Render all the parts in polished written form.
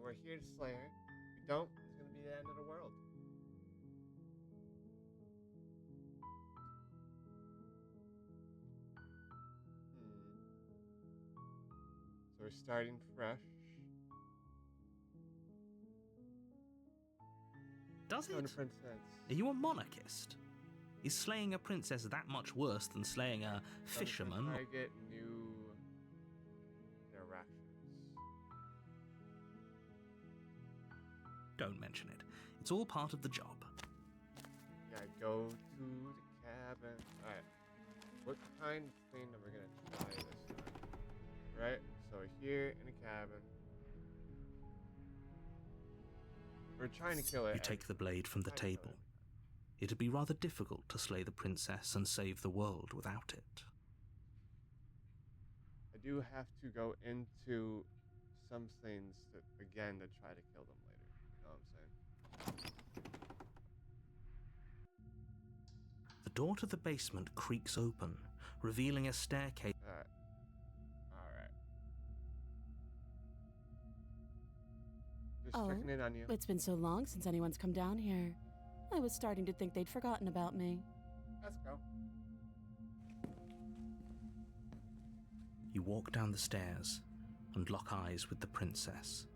we're here to slay her. If we don't, it's gonna be the end of the world. So we're starting fresh. Does Killing a it? princess. Are you a monarchist? Is slaying a princess that much worse than slaying a fisherman? I get new directions. Don't mention it. It's all part of the job. Yeah, go to the cabin. Alright. What kind of thing are we gonna try this time? Right? So we're here in a cabin. We're trying to kill it. You take the blade from the table. It'd be rather difficult to slay the princess and save the world without it. I do have to go into some things to try to kill them later. You know what I'm saying? The door to the basement creaks open, revealing a staircase. Alright. Just checking in on you. It's been so long since anyone's come down here. I was starting to think they'd forgotten about me. Let's go. You walk down the stairs and lock eyes with the princess.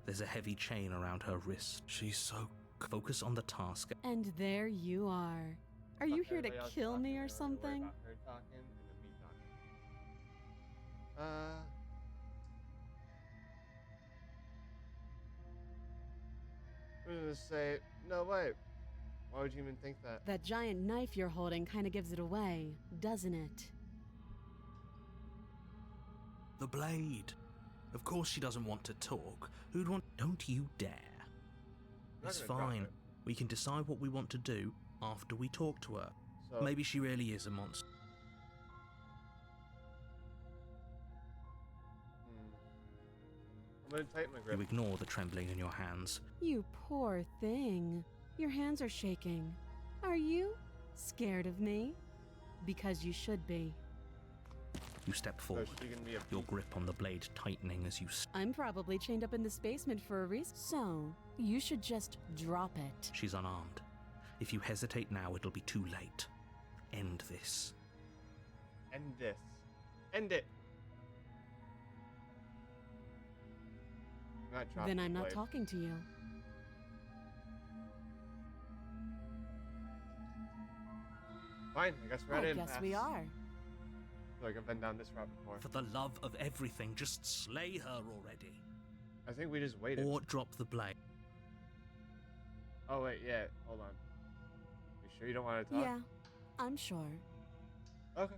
There's a heavy chain around her wrist. She's so... Focus on the task. And there you are. Are you here to kill me or something? About her talking and then me talking. I'm gonna say, no, wait. Why would you even think that? That giant knife you're holding kind of gives it away, doesn't it? The blade. Of course she doesn't want to talk. Who'd want... Don't you dare. It's fine. We can decide what we want to do after we talk to her. So, maybe she really is a monster. I'm gonna tighten my grip. You ignore the trembling in your hands. You poor thing. Your hands are shaking. Are you scared of me? Because you should be. You step forward, your grip on the blade tightening as you... I'm probably chained up in this basement for a reason, so you should just drop it. She's unarmed. If you hesitate now, it'll be too late. End this. End this. End it. Then I'm not talking to you. Fine, I guess we're at impasse. I guess we are. Like I've been down this route before. For the love of everything, just slay her already. I think we just waited. Or drop the blade. Oh wait, yeah, hold on. You sure you don't want to talk? Yeah, I'm sure. Okay.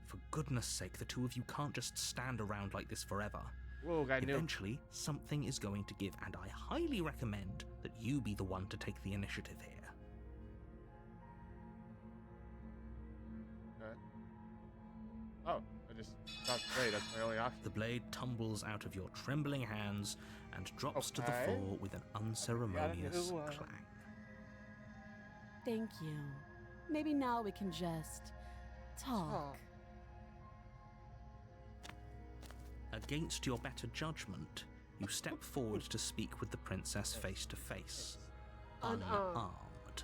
For goodness sake, the two of you can't just stand around like this forever. Whoa, guy knew. Eventually, something is going to give, and I highly recommend that you be the one to take the initiative here. Okay. Oh, I just dropped the blade. That's my only option. The blade tumbles out of your trembling hands and drops to the floor with an unceremonious clang. Thank you. Maybe now we can just talk. Against your better judgment, you step forward to speak with the princess face to face. Unarmed.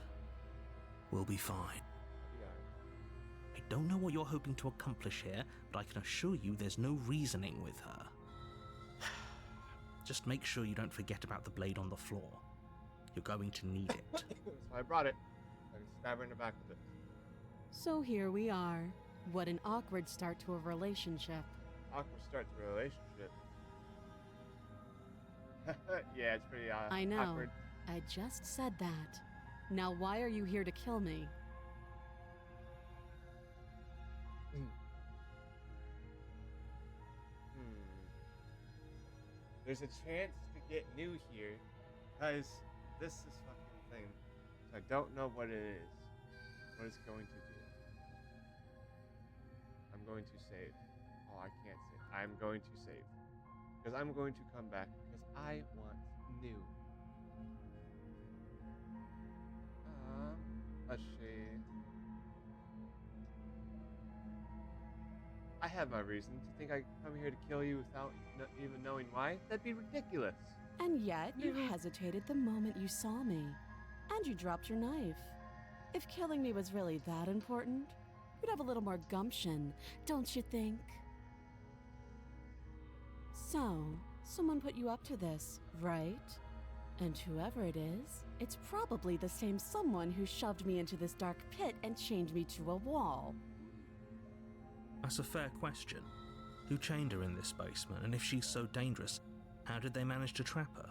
We'll be fine. I don't know what you're hoping to accomplish here, but I can assure you there's no reasoning with her. Just make sure you don't forget about the blade on the floor. You're going to need it. That's why I brought it. I can stab her in the back with it. So here we are. What an awkward start to a relationship. Awkward start to a relationship. Yeah, it's pretty I know. awkward. I just said that. Now why are you here to kill me? There's a chance to get new here, because this is fucking thing. So I don't know what it is. What it's going to do. I'm going to save. Oh, I can't save. I'm going to save. Because I'm going to come back, because I want new. Let's see. I have my reason to think I come here to kill you without even knowing why. That'd be ridiculous. And yet, you hesitated the moment you saw me. And you dropped your knife. If killing me was really that important, you'd have a little more gumption, don't you think? So, someone put you up to this, right? And whoever it is, it's probably the same someone who shoved me into this dark pit and chained me to a wall. That's a fair question. Who chained her in this basement, and if she's so dangerous, how did they manage to trap her?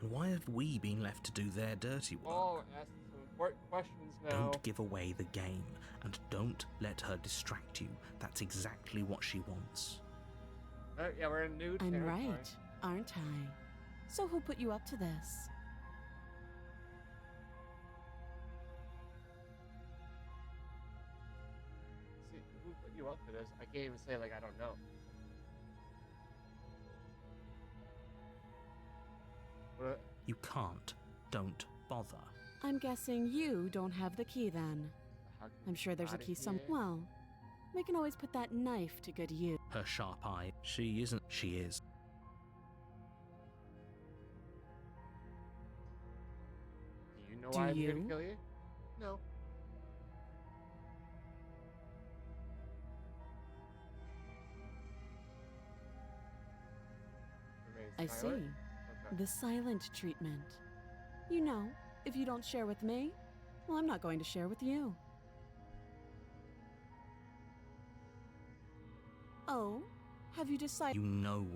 And why have we been left to do their dirty work? Oh, ask some important questions now. Don't give away the game, and don't let her distract you. That's exactly what she wants. Yeah, we're in new territory. I'm right, aren't I? So who put you up to this? See, who put you up to this? I can't even say, like, I don't know. What? You can't. Don't bother. I'm guessing you don't have the key then. How can I'm we sure get there's a outta key some. here? Well, we can always put that knife to good use. Her sharp eye. She isn't. She is. Do you know Do why I'm here to you? kill you? No. Remain I silent? see. Okay. The silent treatment. You know, if you don't share with me, well, I'm not going to share with you. Oh, have you decided? You know.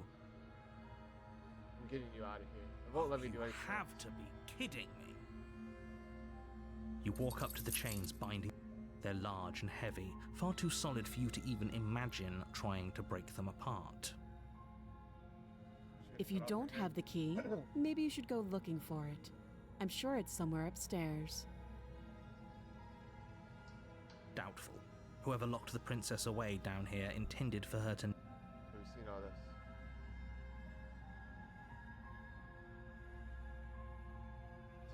I'm getting you out of here. It won't let me do You anything. have to be kidding me. You walk up to the chains binding. They're large and heavy, far too solid for you to even imagine trying to break them apart. If you don't have the key, maybe you should go looking for it. I'm sure it's somewhere upstairs. Doubtful. Whoever locked the princess away down here intended for her to... We've seen all this.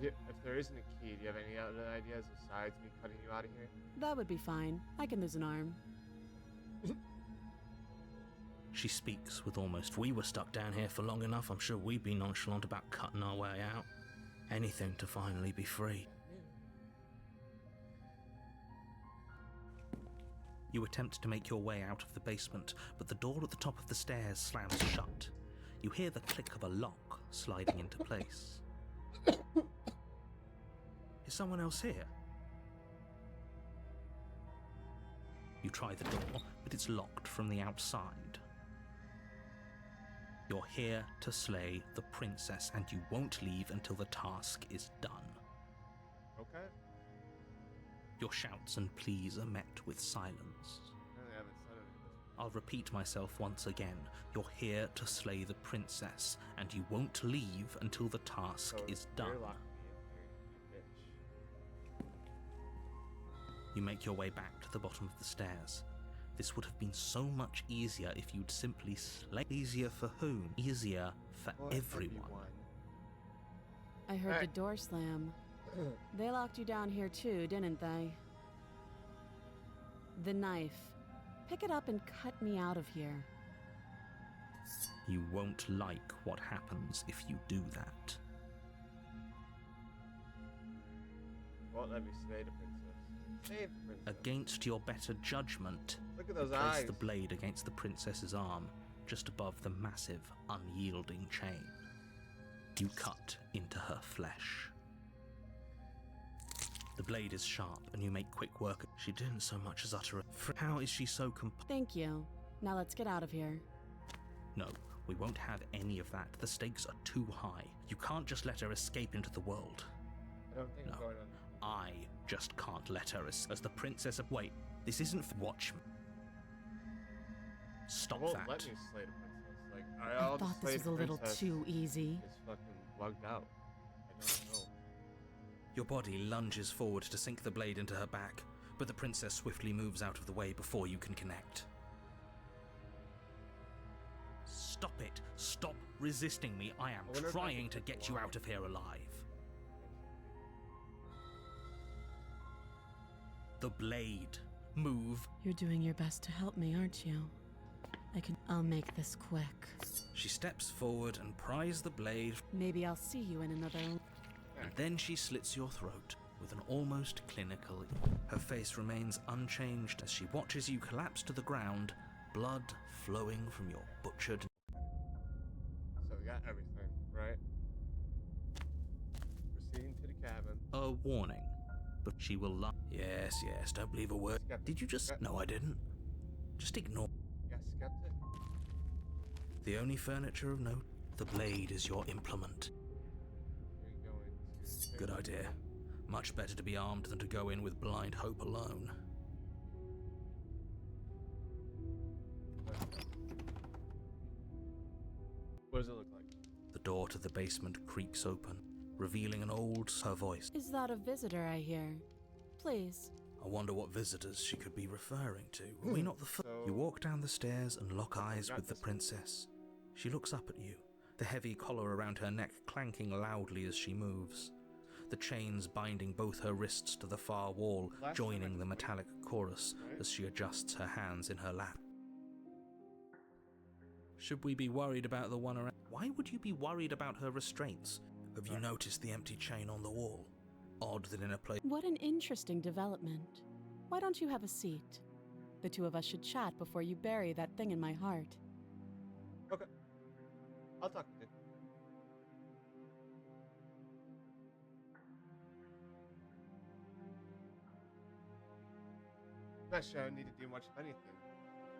If there isn't a key, do you have any other ideas besides me cutting you out of here? That would be fine. I can lose an arm. She speaks with almost... We were stuck down here for long enough. I'm sure we'd be nonchalant about cutting our way out. Anything to finally be free. You attempt to make your way out of the basement, but the door at the top of the stairs slams shut. You hear the click of a lock sliding into place. Is someone else here? You try the door, but it's locked from the outside. You're here to slay the princess, and you won't leave until the task is done. Okay. Your shouts and pleas are met with silence. I really haven't said anything. I'll repeat myself once again. You're here to slay the princess, and you won't leave until the task So is done. you're locking me in here, you bitch. You make your way back to the bottom of the stairs. This would have been so much easier if you'd simply slay. Easier for whom? Easier for everyone. I heard Hey. the door slam. They locked you down here too, didn't they? The knife. Pick it up and cut me out of here. You won't like what happens if you do that. Won't let me slay the princess. Save the princess. Against your better judgment, Look at those place eyes. the blade against the princess's arm, just above the massive, unyielding chain. You cut into her flesh. The blade is sharp, and you make quick work. She didn't so much as utter a... How is she so Thank you. Now let's get out of here. No, we won't have any of that. The stakes are too high. You can't just let her escape into the world. I don't think No. I'm going on. I just can't let her as the princess of... Wait, this isn't for... Watch me. It Stop won't that. let me slay the princess. Like, I I'll just thought slay this was the a little princess. too easy. It's fucking bugged out. I don't know. Your body lunges forward to sink the blade into her back, but the princess swiftly moves out of the way before you can connect. Stop it! Stop resisting me! I am I wonder if I trying can to take the get you line. out of here alive. The blade. Move. You're doing your best to help me, aren't you? I'll make this quick. She steps forward and pries the blade, Maybe I'll see you in another... and then she slits your throat with an almost clinical. Her face remains unchanged as she watches you collapse to the ground, blood flowing from your butchered. So we got everything, right? Proceeding to the cabin. A warning, but she will lie. Yes, don't believe a word. Skeptic. Did you just... No, I didn't. Just ignore. Yeah, skeptic. The only furniture of note, the blade is your implement. You're going to... Good idea. Much better to be armed than to go in with blind hope alone. What does it look like? The door to the basement creaks open, revealing an old her voice. Is that a visitor I hear? Please. I wonder what visitors she could be referring to. Were we not the first? So- You walk down the stairs and lock eyes got with the this. princess. She looks up at you, the heavy collar around her neck clanking loudly as she moves. The chains binding both her wrists to the far wall, Last joining time I the metallic chorus right? as she adjusts her hands in her lap. Should we be worried about the one around? Why would you be worried about her restraints? Have you noticed the empty chain on the wall? Odd that in a place. What an interesting development. Why don't you have a seat? The two of us should chat before you bury that thing in my heart. Okay. I'll talk to you. Not sure I need to do much of anything.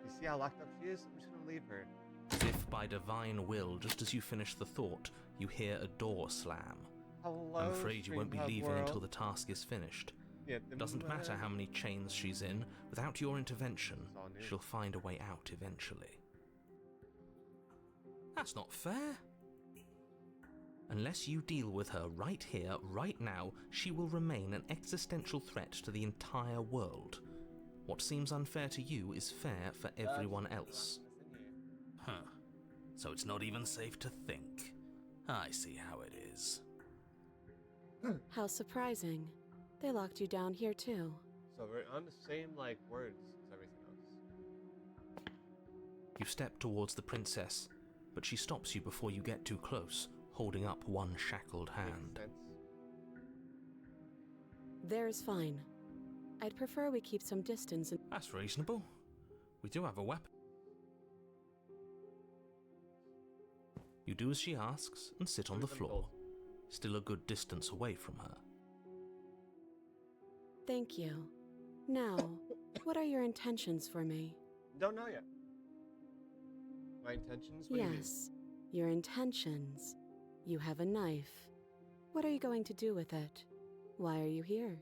You see how locked up she is? I'm just gonna leave her. As if by divine will, just as you finish the thought, you hear a door slam. Hello, I'm afraid you won't be Streamhub leaving world. until the task is finished. Yeah, the Doesn't matter how many chains she's in, without your intervention, It's all new. she'll find a way out eventually. That's not fair. Unless you deal with her right here, right now, she will remain an existential threat to the entire world. What seems unfair to you is fair for everyone else. Huh. So it's not even safe to think. I see how it is. How surprising. They locked you down here too. So we're on the same words as everything else. You step towards the princess, but she stops you before you get too close, holding up one shackled hand. Makes sense. There is fine. I'd prefer we keep some distance and... That's reasonable. We do have a weapon. You do as she asks and sit on the floor, still a good distance away from her. Thank you. Now, what are your intentions for me? Don't know yet. My intentions? What do you mean? Yes, your intentions. You have a knife. What are you going to do with it? Why are you here?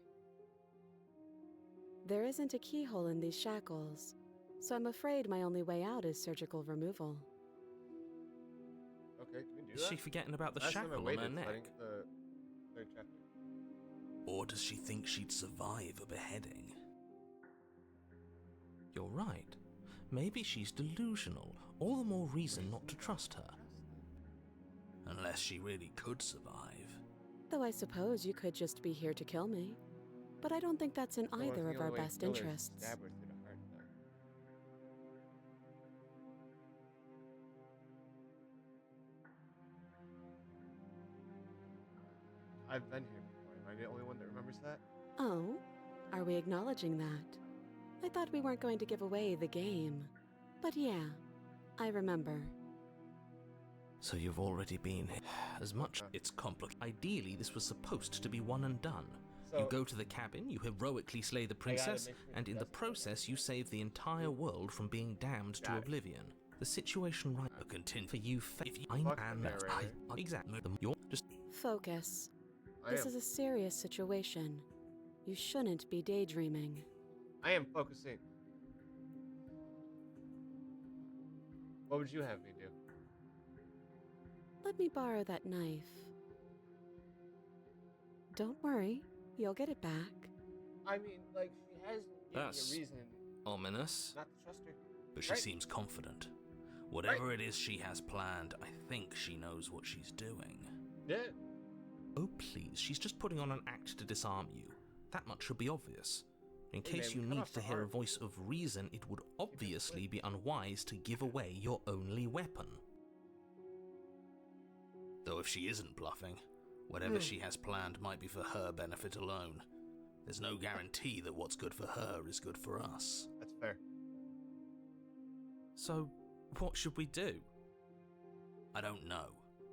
There isn't a keyhole in these shackles, so I'm afraid my only way out is surgical removal. Okay, can we do Is that? she forgetting about the Last time I shackle on waited, her so I neck? didn't get the third chapter. Or does she think she'd survive a beheading? You're right. Maybe she's delusional. All the more reason not to trust her. Unless she really could survive. Though I suppose you could just be here to kill me. But I don't think that's in So I either think of the our only way best to kill her is to interests. stab her through the heart, though. I've been here before. Am I the only one that remembers that? Oh? Are we acknowledging that? I thought we weren't going to give away the game. But yeah, I remember. So you've already been here. As much it's complicated. Ideally, this was supposed to be one and done. You So- go to the cabin, you heroically slay the princess, make sure and in the that's- process you save the entire world from being damned to Got it. oblivion. The situation right will continue for you. If you Fuck the and narrator. exactly. You're just Focus. I This am. is a serious situation. You shouldn't be daydreaming. I am focusing. What would you have me do? Let me borrow that knife. Don't worry, you'll get it back. I mean, she hasn't given That's- me a reason ominous, not to trust her. but she Right. seems confident. Whatever it is she has planned, I think she knows what she's doing. Yeah. Oh please, she's just putting on an act to disarm you. That much should be obvious. In Hey, case man, you cut need off to her hear a arm. voice of reason, it would obviously be unwise to give away your only weapon. Though if she isn't bluffing, whatever she has planned might be for her benefit alone. There's no guarantee that what's good for her is good for us. That's fair. So, what should we do? I don't know.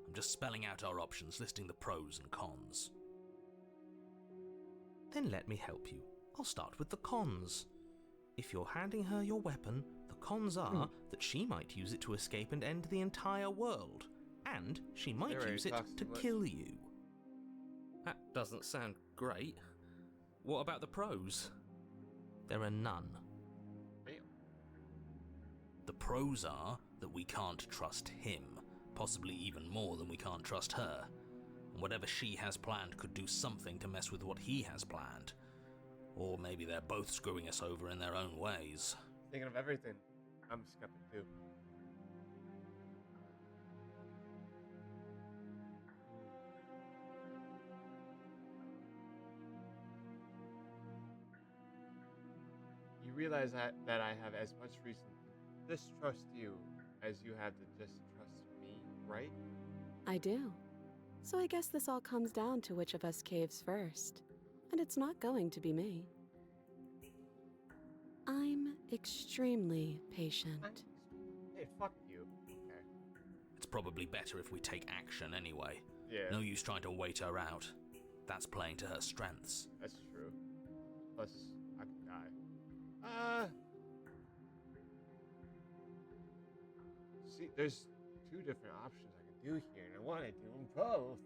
I'm just spelling out our options, listing the pros and cons. Then let me help you. I'll start with the cons. If you're handing her your weapon, the cons are that she might use it to escape and end the entire world. And she might Alright, use it talks to too much. kill you. That doesn't sound great. What about the pros? There are none. Damn. The pros are that we can't trust him, possibly even more than we can't trust her. And whatever she has planned could do something to mess with what he has planned. Or maybe they're both screwing us over in their own ways. Thinking of everything. I'm a skeptic too. You realize that I have as much reason to distrust you as you have to distrust me, right? I do. So I guess this all comes down to which of us caves first. And it's not going to be me. I'm extremely patient. Hey, fuck you. Okay. It's probably better if we take action anyway. Yeah, No use trying to wait her out. That's playing to her strengths. that's true. Plus, I could die. See, there's two different options I can do here, and I want to do them both.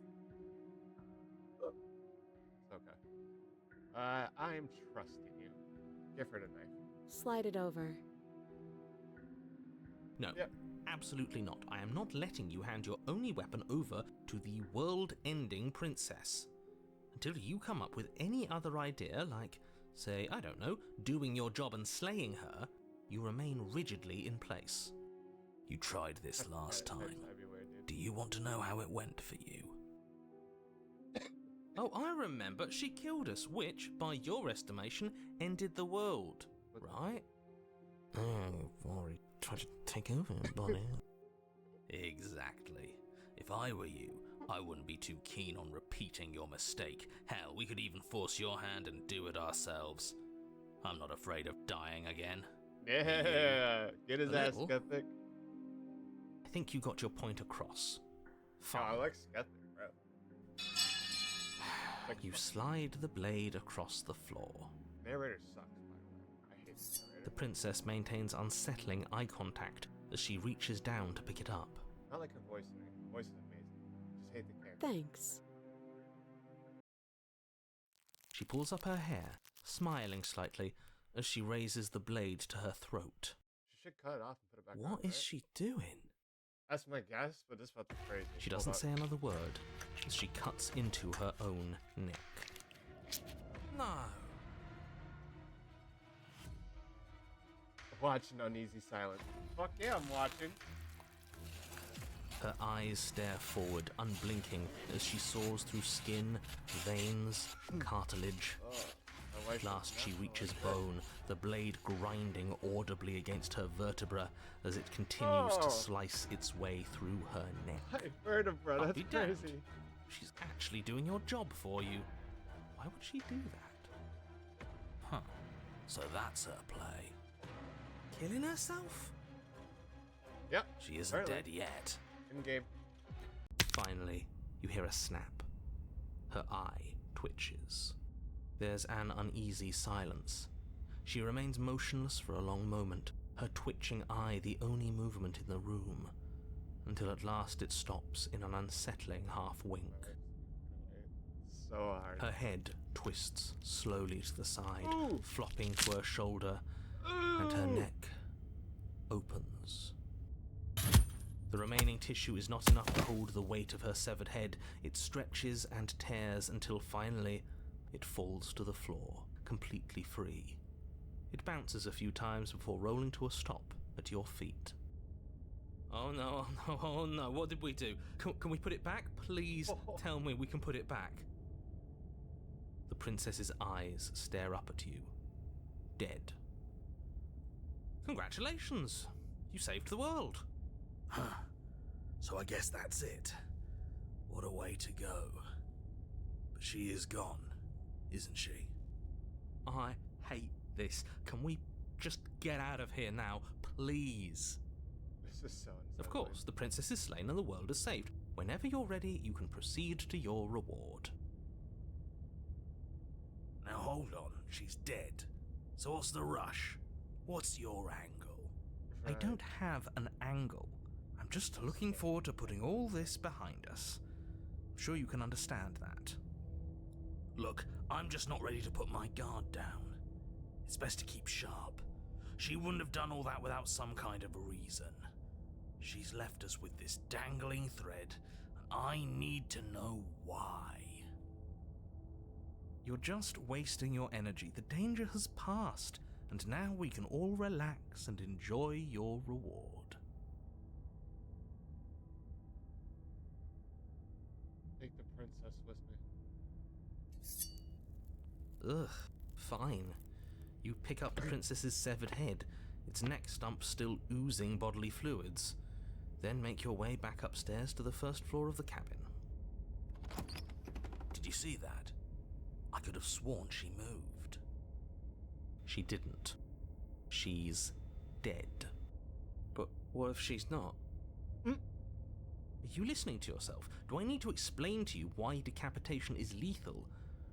It's okay. I am trusting you. Give her the knife. Slide it over. No, Yep. absolutely not. I am not letting you hand your only weapon over to the world-ending princess. Until you come up with any other idea, like, say, I don't know, doing your job and slaying her, you remain rigidly in place. You tried this last time. Everywhere, dude. Do you want to know how it went for you? Oh, I remember. She killed us, which, by your estimation, ended the world. Right? Oh, you've already tried to take over, buddy. Exactly. If I were you, I wouldn't be too keen on repeating your mistake. Hell, we could even force your hand and do it ourselves. I'm not afraid of dying again. Yeah, get his A ass, little. skeptic. I think you got your point across. Oh, I Fine. like skeptic, bro. Like, You slide the blade across the floor. narrator sucks, by the way. I hate this narrator. The princess maintains unsettling eye contact as she reaches down to pick it up. Not like her voice or anything. Her voice is amazing. Just hate the character. Thanks. She pulls up her hair, smiling slightly as she raises the blade to her throat. She should cut it off and put it back on, What is right? she doing? That's my guess, but this felt crazy. She Hold doesn't up. say another word as she cuts into her own neck. No! Watching uneasy silence. Fuck yeah, I'm watching. Her eyes stare forward, unblinking, as she saws through skin, veins, cartilage. Oh, my wife At last is she not reaches like bone, the blade grinding audibly against her vertebra as it continues Oh. to slice its way through her neck. that. Vertebra, I'll that's be damned. crazy. She's actually doing your job for you. Why would she do that? Huh. So that's her play. Killing herself? Yep, She isn't Apparently. dead yet. in game. Finally, you hear a snap. Her eye twitches. There's an uneasy silence. She remains motionless for a long moment, her twitching eye the only movement in the room, until at last it stops in an unsettling half-wink. So hard. Her head twists slowly to the side, Ooh. flopping to her shoulder, and her neck opens. The remaining tissue is not enough to hold the weight of her severed head. It stretches and tears until finally it falls to the floor, completely free. It bounces a few times before rolling to a stop at your feet. Oh no, oh no, oh no, what did we do? Can we put it back? Please tell me we can put it back. The princess's eyes stare up at you. dead. Congratulations! You saved the world. Huh. So I guess that's it. What a way to go. But she is gone, isn't she? I hate this. Can we just get out of here now, please? This is so unsettling. Of course, the princess is slain and the world is saved. Whenever you're ready, you can proceed to your reward. Now hold on, she's dead. So what's the rush? What's your angle? I don't have an angle. I'm just looking forward to putting all this behind us. I'm sure you can understand that. Look, I'm just not ready to put my guard down. It's best to keep sharp. She wouldn't have done all that without some kind of a reason. She's left us with this dangling thread, and I need to know why. You're just wasting your energy. The danger has passed, and now we can all relax and enjoy your reward. Take the princess with me. Ugh, fine. You pick up the princess's severed head, its neck stump still oozing bodily fluids. Then make your way back upstairs to the first floor of the cabin. Did you see that? I could have sworn she moved. She didn't. She's dead. But what if she's not? Are you listening to yourself? Do I need to explain to you why decapitation is lethal?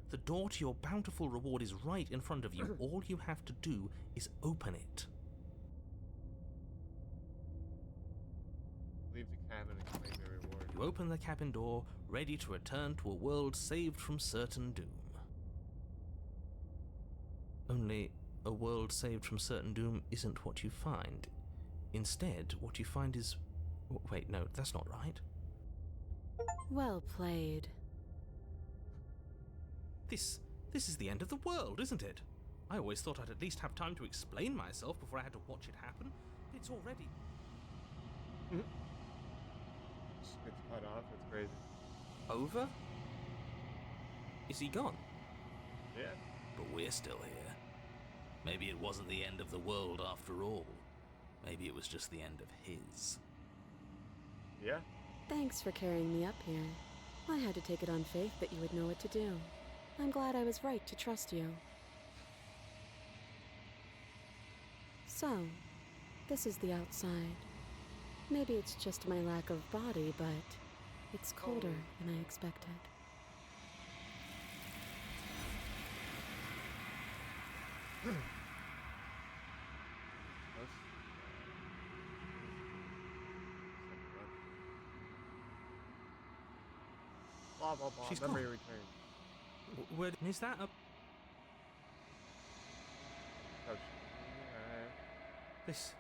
The door to your bountiful reward is right in front of you. All you have to do is open it. Leave the cabin and claim your reward. You open the cabin door, ready to return to a world saved from certain doom. Only, a world saved from certain doom isn't what you find. Instead, what you find is... Wait, no, that's not right. Well played. This is the end of the world, isn't it? I always thought I'd at least have time to explain myself before I had to watch it happen. It's already... It's cut off. It's crazy. over? Is he gone? Yeah. But we're still here. Maybe it wasn't the end of the world after all. Maybe it was just the end of his. Yeah. Thanks for carrying me up here. I had to take it on faith that you would know what to do. I'm glad I was right to trust you. So, this is the outside. Maybe it's just my lack of body, but it's colder than I expected. Blah blah blah. She's Memory gone. returned. Where is that? Oh, This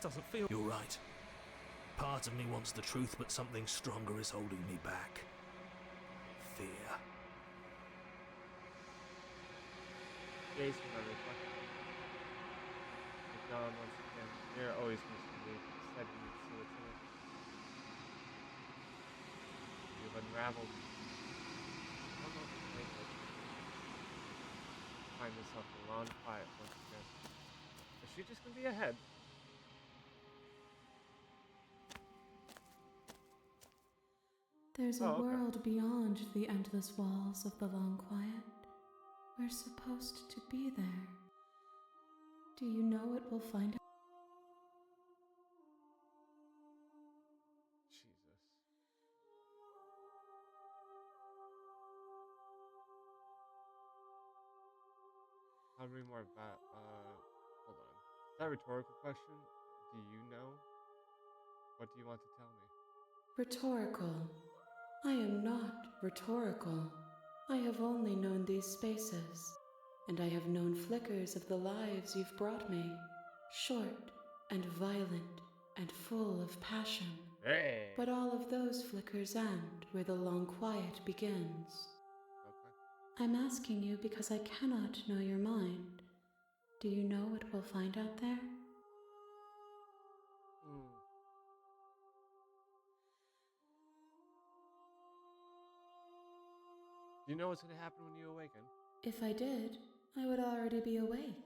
doesn't feel... You're right. Part of me wants the truth, but something stronger is holding me back. Fear. Jason, I reflect. Look down once again. You're always supposed to be. Said you would see what's in it. You've unraveled. I don't know if it's right, but find yourself alone, quiet once again. Is she just gonna be ahead? There's a Oh, okay. world beyond the endless walls of the long quiet. We're supposed to be there. Do you know what we'll find out? Jesus. How many more of that? Hold on. Is that a rhetorical question? Do you know? What do you want to tell me? Rhetorical. I am not rhetorical. I have only known these spaces, and I have known flickers of the lives you've brought me. Short and violent and full of passion. Hey! But all of those flickers end where the long quiet begins. Okay. I'm asking you because I cannot know your mind. Do you know what we'll find out there? Do you know what's gonna happen when you awaken? If I did, I would already be awake.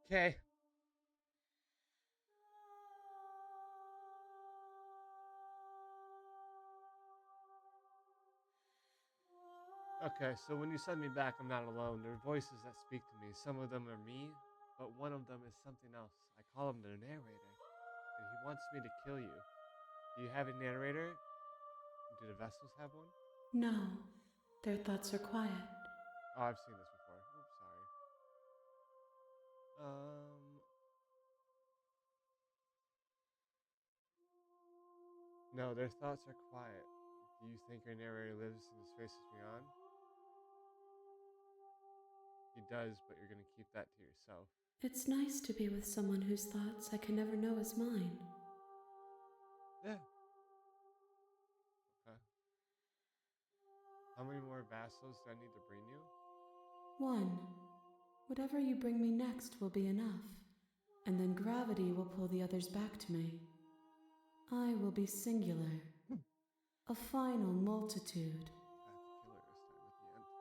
Okay. Okay, so when you send me back, I'm not alone. There are voices that speak to me. Some of them are me, but one of them is something else. I call him the narrator, and he wants me to kill you. Do you have a narrator? Do the vessels have one? No, their thoughts are quiet. Oh, I've seen this before. Oops, sorry. No, their thoughts are quiet. Do you think your narrator lives in the spaces beyond? He does, but you're gonna keep that to yourself. It's nice to be with someone whose thoughts I can never know as mine. Yeah. Okay. How many more vassals do I need to bring you? One. Whatever you bring me next will be enough, and then gravity will pull the others back to me. I will be singular. A final multitude. I have to kill her this time at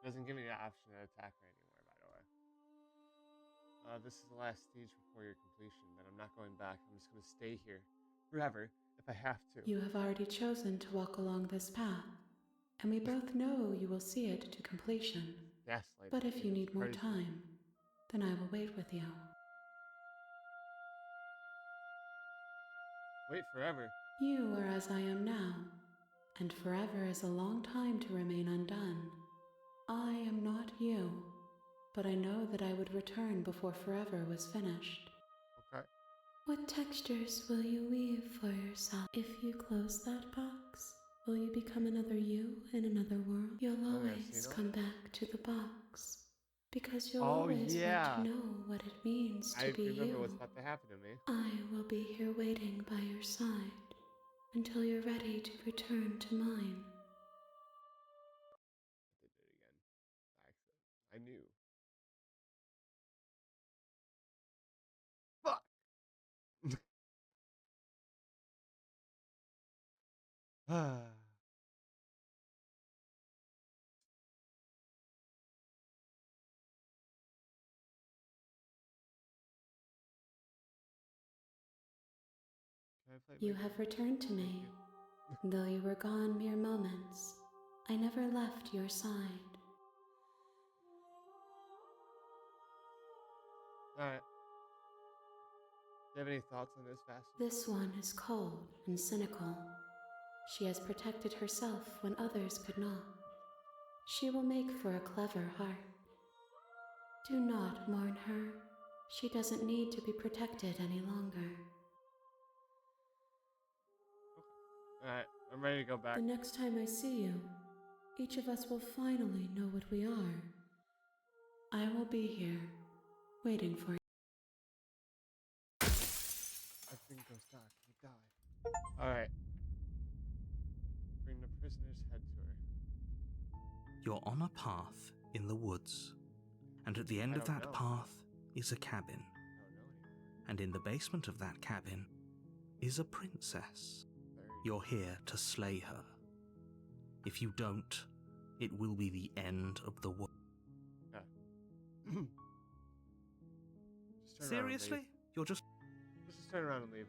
the end. Doesn't give me the option to attack her anymore, by the way. This is the last stage before your completion. Then I'm not going back. I'm just gonna stay here forever if I have to. You have already chosen to walk along this path, and we both know you will see it to completion. Gaslighting. But if me, you that's need more crazy. time, then I will wait with you. Wait forever. You are as I am now, and forever is a long time to remain undone. I am not you, but I know that I would return before forever was finished. Okay. What textures will you weave for yourself? If you close that box, will you become another you in another world? You'll always come back to the box, because you'll always want to know what it means to be remember you. what's about to happen to me. I will be here waiting by your side until you're ready to return to mine. I did it again. By accident. I knew. Fuck! Ah. Can I play You my have game? returned to me. Though you were gone mere moments, I never left your side. Alright. Do you have any thoughts on this vassal? This one is cold and cynical. She has protected herself when others could not. She will make for a clever heart. Do not mourn her. She doesn't need to be protected any longer. Alright, I'm ready to go back. The next time I see you, each of us will finally know what we are. I will be here, waiting for you. Everything goes dark. You die. Alright. Bring the prisoner's head to her. You're on a path in the woods, and at the end of that path is a cabin. I don't know anymore. And in the basement of that cabin is a princess. You're here to slay her. If you don't, it will be the end of the world. Yeah. Just turn around and Seriously? leave. You're just... Just turn around and leave.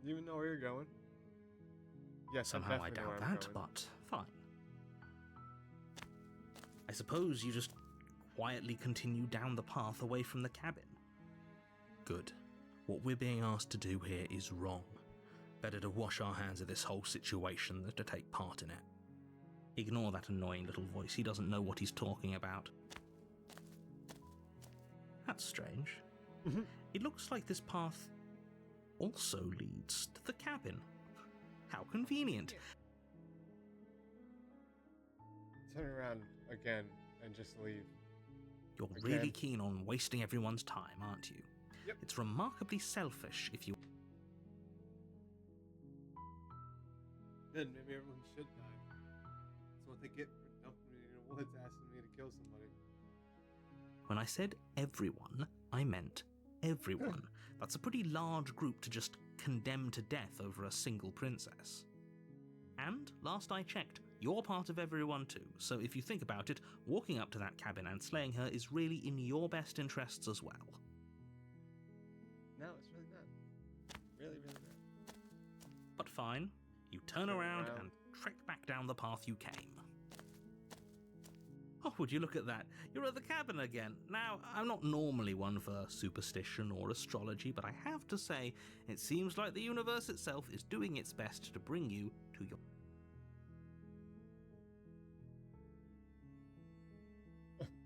Do you even know where you're going? Yes, Somehow I definitely know doubt where I'm that, going. but fine. I suppose you just quietly continue down the path away from the cabin. Good. What we're being asked to do here is wrong. Better to wash our hands of this whole situation than to take part in it. Ignore that annoying little voice. He doesn't know what he's talking about. That's strange. It looks like this path also leads to the cabin. How convenient. Turn around again and just leave. You're Okay. really keen on wasting everyone's time, aren't you? Yep. It's remarkably selfish if you... Then maybe everyone should die. That's what they get for dumping me in the woods asking me to kill somebody. When I said everyone, I meant everyone. That's a pretty large group to just condemn to death over a single princess. And, last I checked, you're part of everyone too, so if you think about it, walking up to that cabin and slaying her is really in your best interests as well. No, it's really not. Really, really not. But fine, you turn around and trek back down the path you came. Oh, would you look at that? You're at the cabin again. Now, I'm not normally one for superstition or astrology, but I have to say, it seems like the universe itself is doing its best to bring you to your...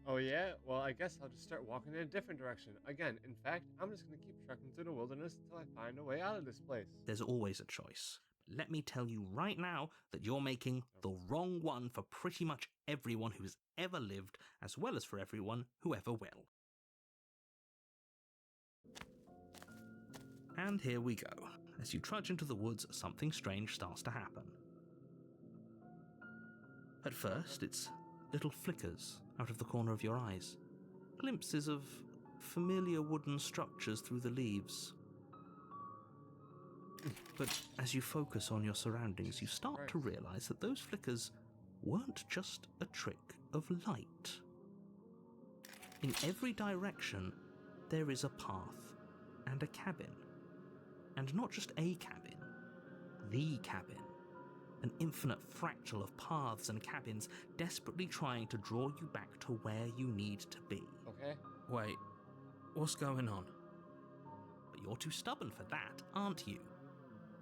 Oh yeah? Well, I guess I'll just start walking in a different direction. Again, in fact, I'm just gonna keep trekking through the wilderness until I find a way out of this place. There's always a choice. But let me tell you right now that you're making the wrong one for pretty much everyone who's ever lived, as well as for everyone who ever will. And here we go. As you trudge into the woods, something strange starts to happen. At first, it's little flickers out of the corner of your eyes. Glimpses of familiar wooden structures through the leaves. But as you focus on your surroundings, you start to realize that those flickers weren't just a trick of light. In every direction, there is a path and a cabin. And not just a cabin, the cabin. An infinite fractal of paths and cabins desperately trying to draw you back to where you need to be. Okay. Wait, what's going on? But you're too stubborn for that, aren't you?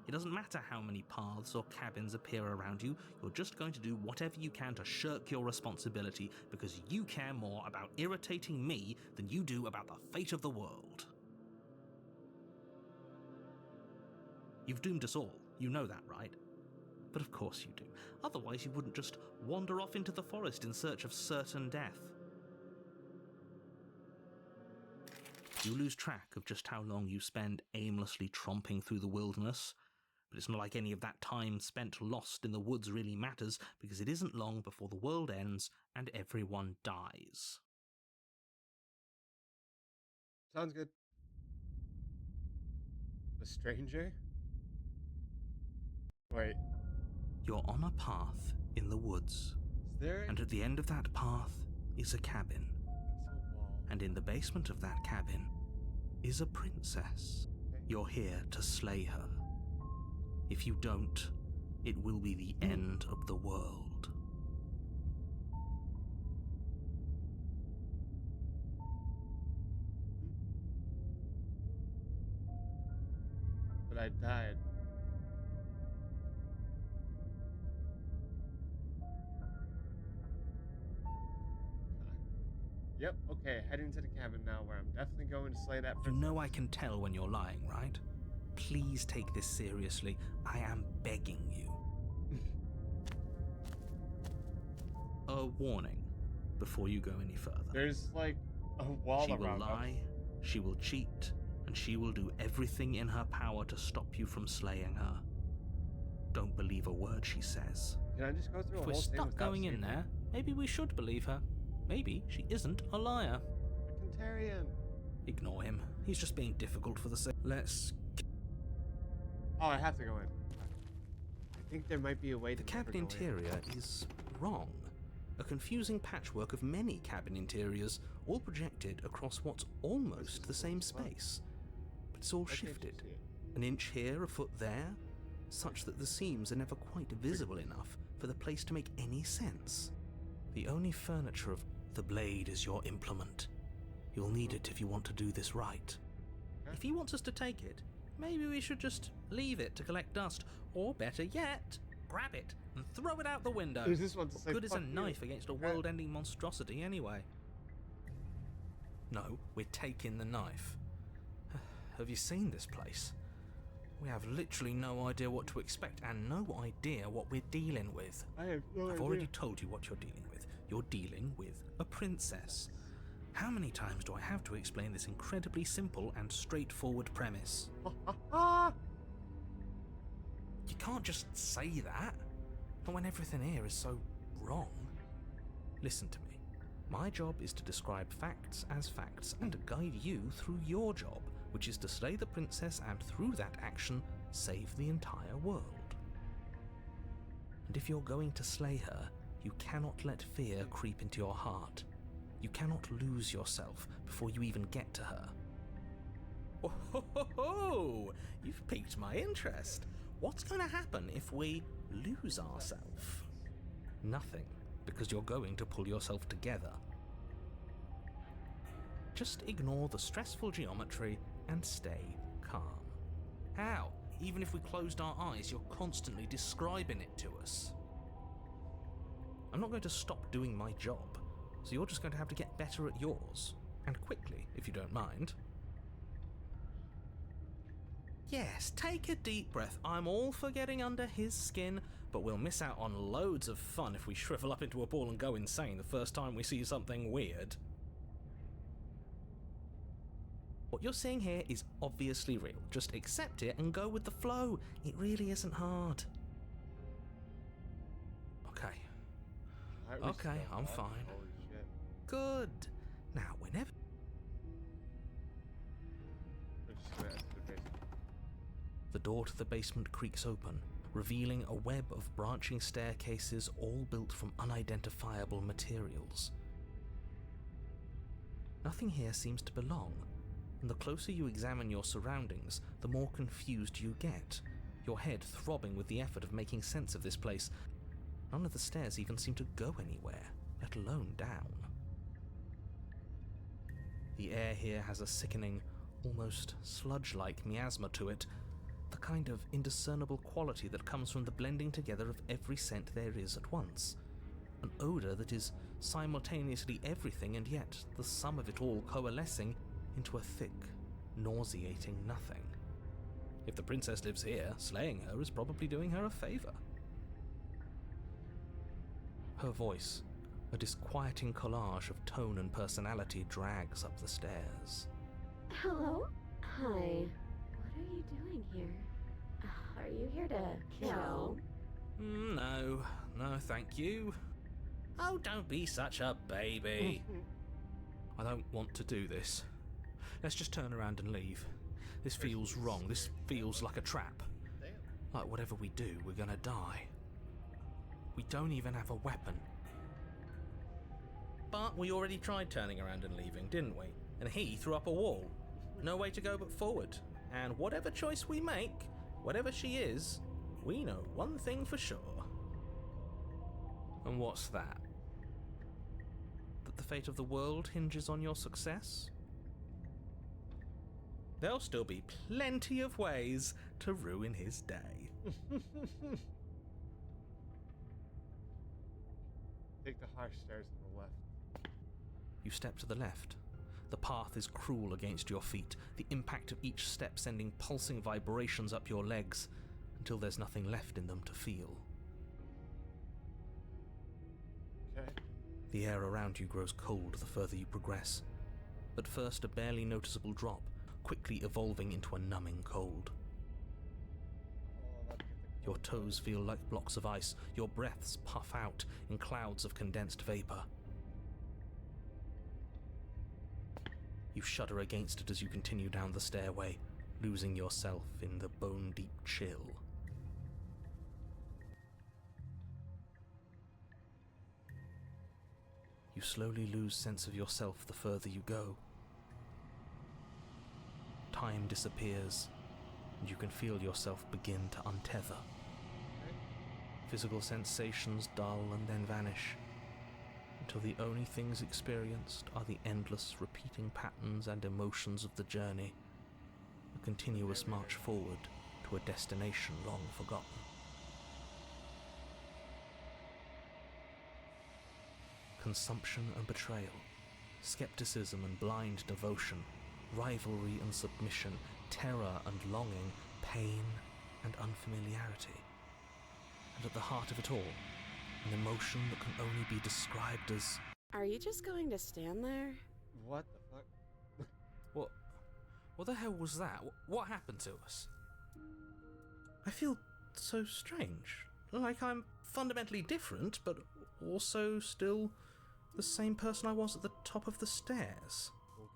It doesn't matter how many paths or cabins appear around you, you're just going to do whatever you can to shirk your responsibility because you care more about irritating me than you do about the fate of the world. You've doomed us all, you know that, right? But of course you do, otherwise you wouldn't just wander off into the forest in search of certain death. You lose track of just how long you spend aimlessly tromping through the wilderness, but it's not like any of that time spent lost in the woods really matters, because it isn't long before the world ends and everyone dies. Sounds good. The stranger? Wait. You're on a path in the woods, Is there and at the end of that path is a cabin. It's a wall. And in the basement of that cabin is a princess. Okay. You're here to slay her. If you don't, it will be the end of the world. But I died. Yep, okay, heading to the cabin now where I'm definitely going to slay that You princess. know I can tell when you're lying, right? Please take this seriously. I am begging you. A warning before you go any further. There's like a wall She will around us. lie, she will cheat, and she will do everything in her power to stop you from slaying her. Don't believe a word she says. Can I just go through a If we're whole thing stuck without going in seeing there, maybe we should believe her. Maybe she isn't a liar. a Cantarian? Ignore him. He's just being difficult for the sake. Let's... Oh, I have to go in. I think there might be a way to The never cabin go in. interior is wrong. A confusing patchwork of many cabin interiors, all projected across what's almost the same space. But it's all Why can't you shifted. see it? An inch here, a foot there, such that the seams are never quite visible enough for the place to make any sense. The only furniture of the blade is your implement. You'll need it if you want to do this right. Okay. If he wants us to take it, maybe we should just leave it to collect dust, or better yet, grab it and throw it out the window. Who's this one to What say good is a fuck you? knife against a Okay. world-ending monstrosity anyway? No, we're taking the knife. Have you seen this place? We have literally no idea what to expect and no idea what we're dealing with. I have no I've idea. already told you what you're dealing with. You're dealing with a princess. How many times do I have to explain this incredibly simple and straightforward premise? You can't just say that. Not when everything here is so wrong. Listen to me. My job is to describe facts as facts and to guide you through your job, which is to slay the princess and through that action, save the entire world. And if you're going to slay her, you cannot let fear creep into your heart. You cannot lose yourself before you even get to her. Oh, ho, ho, ho. You've piqued my interest. What's going to happen if we lose ourselves? Nothing, because you're going to pull yourself together. Just ignore the stressful geometry and stay calm. How? Even if we closed our eyes, you're constantly describing it to us. I'm not going to stop doing my job, so you're just going to have to get better at yours. And quickly, if you don't mind. Yes, take a deep breath. I'm all for getting under his skin, but we'll miss out on loads of fun if we shrivel up into a ball and go insane the first time we see something weird. What you're seeing here is obviously real. Just accept it and go with the flow. It really isn't hard. Okay. Okay, I'm fine. Holy shit. Good. Now, whenever... We're just gonna enter the basement. The door to the basement creaks open, revealing a web of branching staircases all built from unidentifiable materials. Nothing here seems to belong, and the closer you examine your surroundings, the more confused you get, your head throbbing with the effort of making sense of this place. None of the stairs even seem to go anywhere, let alone down. The air here has a sickening, almost sludge-like miasma to it, the kind of indiscernible quality that comes from the blending together of every scent there is at once. An odour that is simultaneously everything and yet the sum of it all coalescing into a thick, nauseating nothing. If the princess lives here, slaying her is probably doing her a favour. Her voice, a disquieting collage of tone and personality, drags up the stairs. Hello? Hi. What are you doing here? Are you here to kill? No, thank you. Oh, don't be such a baby. I don't want to do this. Let's just turn around and leave. This feels wrong. This feels like a trap. Like whatever we do, we're gonna die. We don't even have a weapon. But we already tried turning around and leaving, didn't we? And he threw up a wall. No way to go but forward. And whatever choice we make, whatever she is, we know one thing for sure. And what's that? That the fate of the world hinges on your success? There'll still be plenty of ways to ruin his day. Take the harsh stairs to the left. You step to the left. The path is cruel against your feet, the impact of each step sending pulsing vibrations up your legs, until there's nothing left in them to feel. Okay. The air around you grows cold the further you progress. At first a barely noticeable drop, quickly evolving into a numbing cold. Oh, that's the Your toes feel like blocks of ice, your breaths puff out in clouds of condensed vapor. You shudder against it as you continue down the stairway, losing yourself in the bone-deep chill. You slowly lose sense of yourself the further you go. Time disappears, and you can feel yourself begin to untether. Physical sensations dull and then vanish, until the only things experienced are the endless repeating patterns and emotions of the journey, a continuous march forward to a destination long forgotten. Consumption and betrayal, skepticism and blind devotion, rivalry and submission, terror and longing, pain and unfamiliarity. And at the heart of it all, an emotion that can only be described as... Are you just going to stand there? What the fuck? What the hell was that? What happened to us? I feel so strange. Like I'm fundamentally different, but also still the same person I was at the top of the stairs.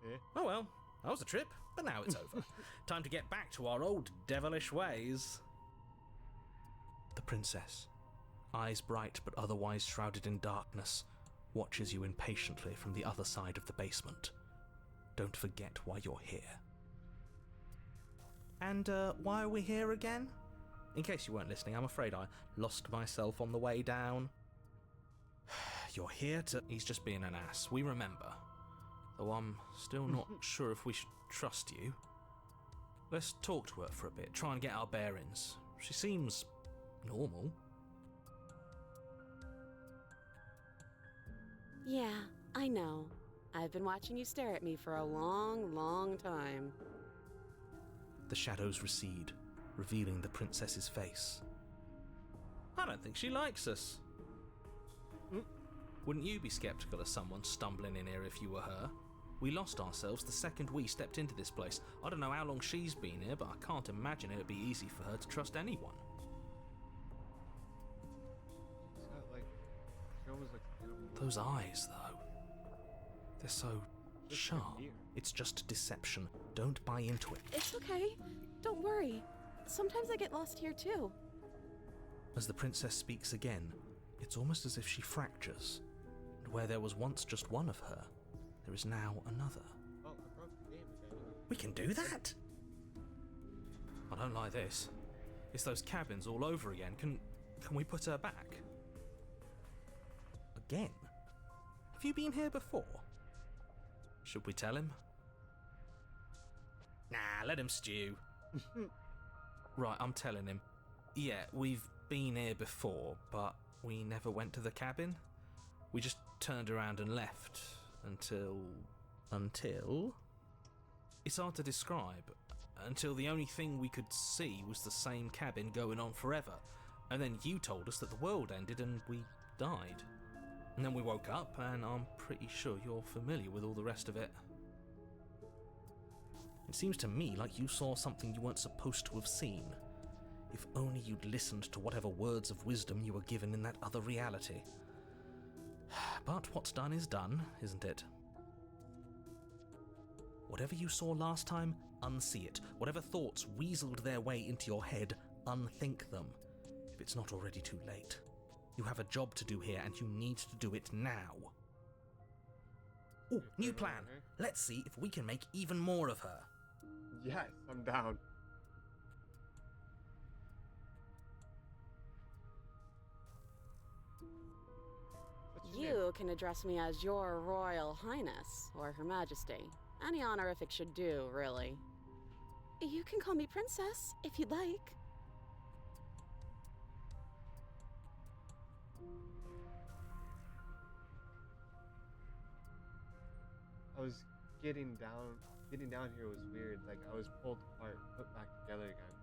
Okay. Oh well, that was a trip, but now it's over. Time to get back to our old devilish ways. The princess, eyes bright but otherwise shrouded in darkness, watches you impatiently from the other side of the basement. Don't forget why you're here. And, why are we here again? In case you weren't listening, I'm afraid I lost myself on the way down. You're here to... He's just being an ass, we remember. Though I'm still not sure if we should trust you. Let's talk to her for a bit, try and get our bearings. She seems... normal. Yeah, I know. I've been watching you stare at me for a long, long time. The shadows recede, revealing the princess's face. I don't think she likes us. Wouldn't you be skeptical of someone stumbling in here if you were her? We lost ourselves the second we stepped into this place. I don't know how long she's been here, but I can't imagine it would be easy for her to trust anyone. It's got like, she almost looks beautiful. Those eyes, though. They're so Just sharp. weird. It's just deception. Don't buy into it. It's okay. Don't worry. Sometimes I get lost here too. As the princess speaks again, it's almost as if she fractures. And where there was once just one of her, there is now another. Oh, I broke the game again. We can do that? I don't like this. It's those cabins all over again. Can we put her back? Again? Have you been here before? Should we tell him? Nah, let him stew. Right, I'm telling him. Yeah, we've been here before, but we never went to the cabin. We just turned around and left until... It's hard to describe. Until the only thing we could see was the same cabin going on forever. And then you told us that the world ended and we died. And then we woke up, and I'm pretty sure you're familiar with all the rest of it. It seems to me like you saw something you weren't supposed to have seen. If only you'd listened to whatever words of wisdom you were given in that other reality. But what's done is done, isn't it? Whatever you saw last time, unsee it. Whatever thoughts weaseled their way into your head, unthink them. If it's not already too late. You have a job to do here, and you need to do it now. Ooh, new plan. Let's see if we can make even more of her. Yes, I'm down. What's your name? You can address me as Your Royal Highness, or Her Majesty. Any honorific should do, really. You can call me Princess, if you'd like. I was getting down here was weird. Like I was pulled apart, put back together again.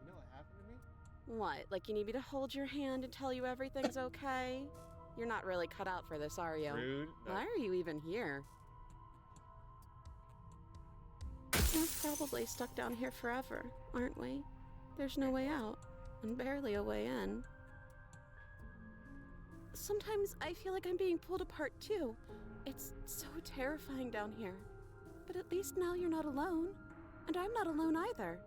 You know what happened to me? What, like you need me to hold your hand and tell you everything's okay? You're not really cut out for this, are you? Rude. No. Why are you even here? We're probably stuck down here forever, aren't we? There's no way out, and barely a way in. Sometimes I feel like I'm being pulled apart too. It's so terrifying down here. But at least now you're not alone. And I'm not alone either.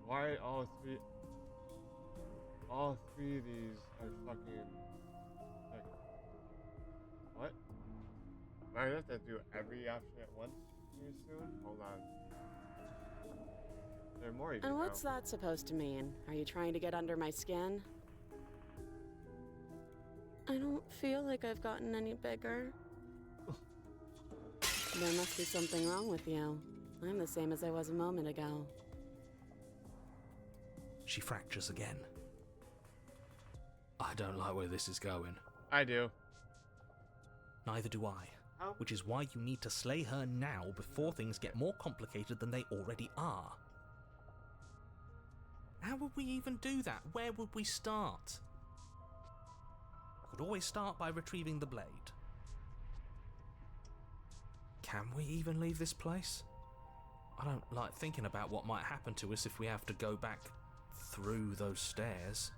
Why all three of these are fucking like what? Am I gonna have to do every option at once here soon? Hold on. There are more even And what's now. that supposed to mean? Are you trying to get under my skin? I don't feel like I've gotten any bigger. There must be something wrong with you. I'm the same as I was a moment ago. She fractures again. I don't like where this is going. I do. Neither do I. How? Which is why you need to slay her now before things get more complicated than they already are. How would we even do that? Where would we start? We could always start by retrieving the blade. Can we even leave this place? I don't like thinking about what might happen to us if we have to go back through those stairs.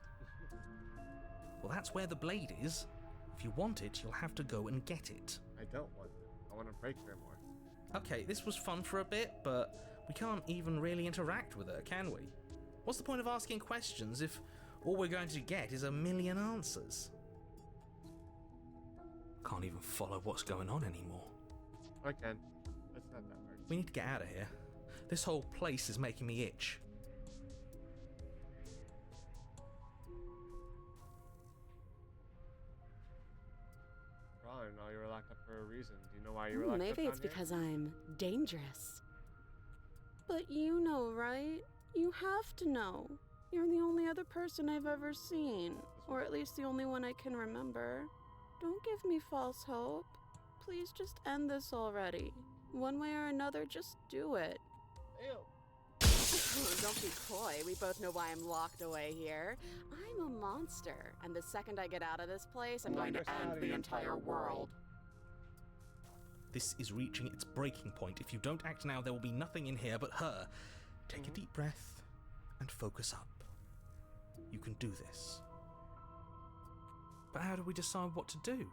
Well, that's where the blade is. If you want it, you'll have to go and get it. I don't want to. I want to break her more. Okay, this was fun for a bit, but we can't even really interact with her, can we? What's the point of asking questions if all we're going to get is a million answers? Can't even follow what's going on anymore. I can. That's not that hard. We need to get out of here. This whole place is making me itch. Ron, I know you were locked up for a reason. Do you know why you were locked up Maybe it's down here? because I'm dangerous. But you know, right? You have to know. You're the only other person I've ever seen. Or at least the only one I can remember. Don't give me false hope. Please just end this already. One way or another, just do it. Ew. Don't be coy. We both know why I'm locked away here. I'm a monster, and the second I get out of this place, I'm going to end the entire world. This is reaching its breaking point. If you don't act now, there will be nothing in here but her. Take a deep breath and focus up. You can do this. But how do we decide what to do?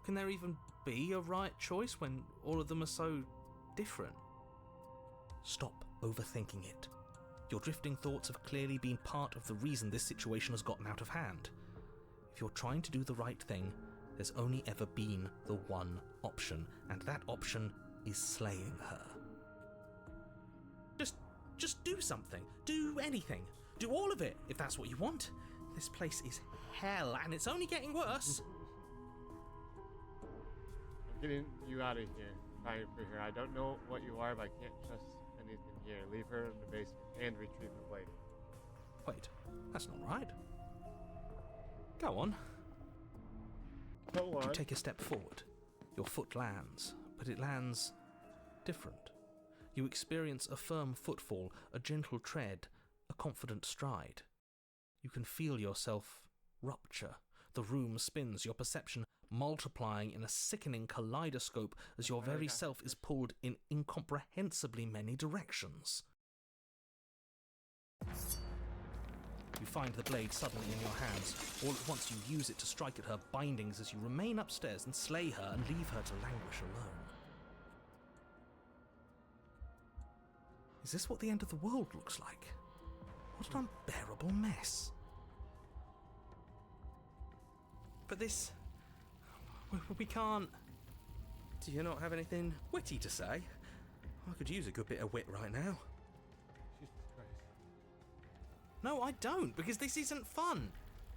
Can there even be a right choice when all of them are so different? Stop overthinking it. Your drifting thoughts have clearly been part of the reason this situation has gotten out of hand. If you're trying to do the right thing, there's only ever been the one option, and that option is slaying her. Just do something. Do anything. Do all of it, if that's what you want. This place is hell, and it's only getting worse. I'm getting you out of here. Trying for her. I don't know what you are, but I can't trust anything here. Leave her in the basement and retrieve the blade. Wait, that's not right. Go on. Go on. You take a step forward. Your foot lands, but it lands different. You experience a firm footfall, a gentle tread, a confident stride. You can feel yourself rupture. The room spins, your perception multiplying in a sickening kaleidoscope as your very self is pulled in incomprehensibly many directions. You find the blade suddenly in your hands. All at once you use it to strike at her bindings as you remain upstairs and slay her and leave her to languish alone. Is this what the end of the world looks like? What an unbearable mess. But this... we can't... Do you not have anything witty to say? I could use a good bit of wit right now. Jesus Christ. No, I don't, because this isn't fun.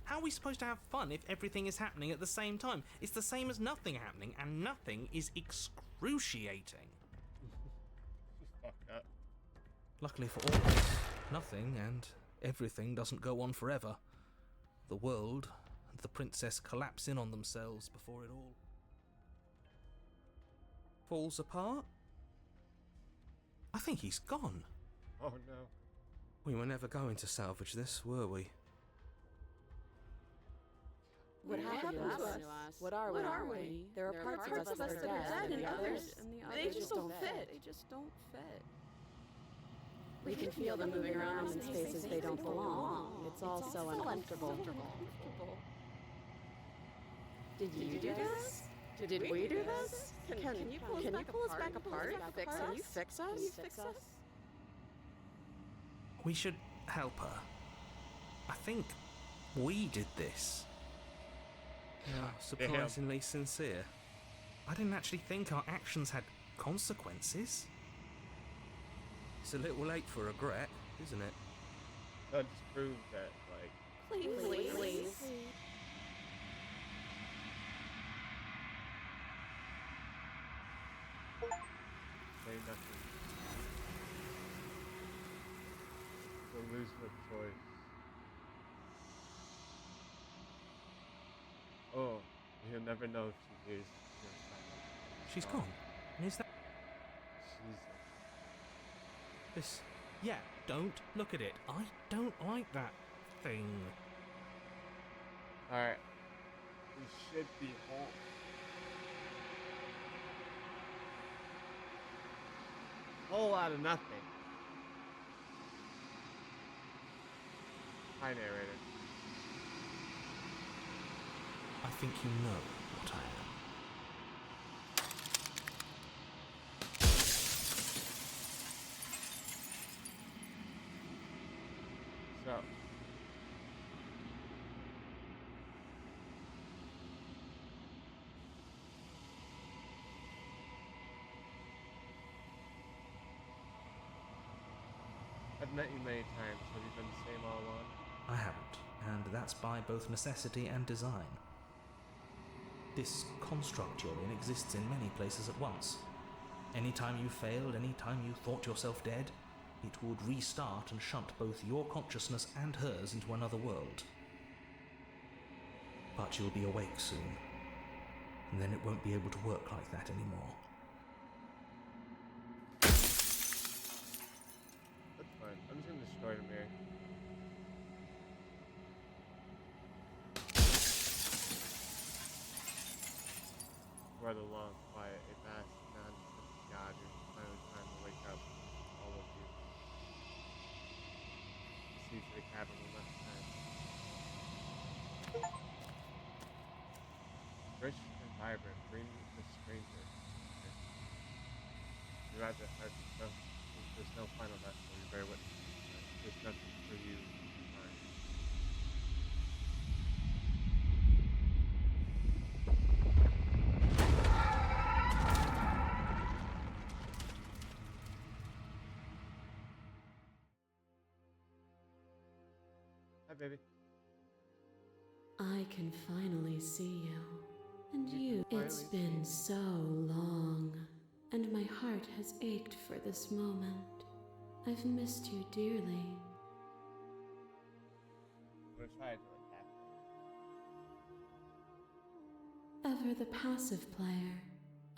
How are we supposed to have fun if everything is happening at the same time? It's the same as nothing happening, and nothing is excruciating. She's fucked up. Luckily for all of us, nothing and everything doesn't go on forever. The world and the princess collapse in on themselves before it all falls apart. I think he's gone. Oh no. We were never going to salvage this, were we? What happened to us? What are we? There are parts of us that are dead, and the others, they just don't fit. They just don't fit. We can feel them moving around in spaces they don't belong. It's all so uncomfortable. Did you do this? Did we do this? Can you pull us back apart? Can you fix us? We should help her. I think we did this. Yeah, surprisingly sincere. I didn't actually think our actions had consequences. It's a little late for regret, isn't it? That just proves that, like... Please. Say nothing. We'll lose no choice. Oh, he'll never know if she hears your silence. She's gone. And is that... Jesus. This... Yeah, don't look at it. I don't like that thing. Alright. We should be home. Whole lot of nothing. Hi, narrator. I think you know what I am. So, I've met you many times. Have you been the same all along? I haven't, and that's by both necessity and design. This construct you're in exists in many places at once. Anytime you failed, anytime you thought yourself dead, it would restart and shunt both your consciousness and hers into another world. But you'll be awake soon, and then it won't be able to work like that anymore. That's fine. I'm just gonna destroy the mirror. For the long, quiet, a vast, non-deceptive God, you're finally time to wake up, all of you. Proceed to the cavern one last time. Rich and vibrant, bring the stranger. Okay. You arrived at heart, there's no final death, so you bear witness. There's nothing for you to find. Hi, baby. I can finally see you. And you. finally It's see been me. so long, and my heart has ached for this moment. I've missed you dearly. I'm gonna try to attack Ever the passive player,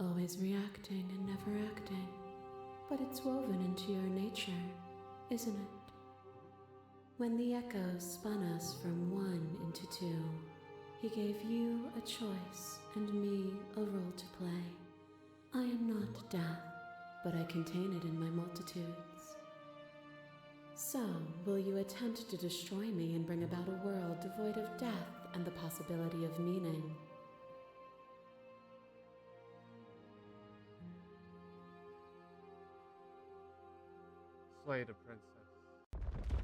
always reacting and never acting. But it's woven into your nature, isn't it? When the echoes spun us from one into two, he gave you a choice and me a role to play. I am not death, but I contain it in my multitudes. So, will you attempt to destroy me and bring about a world devoid of death and the possibility of meaning? slay the princess.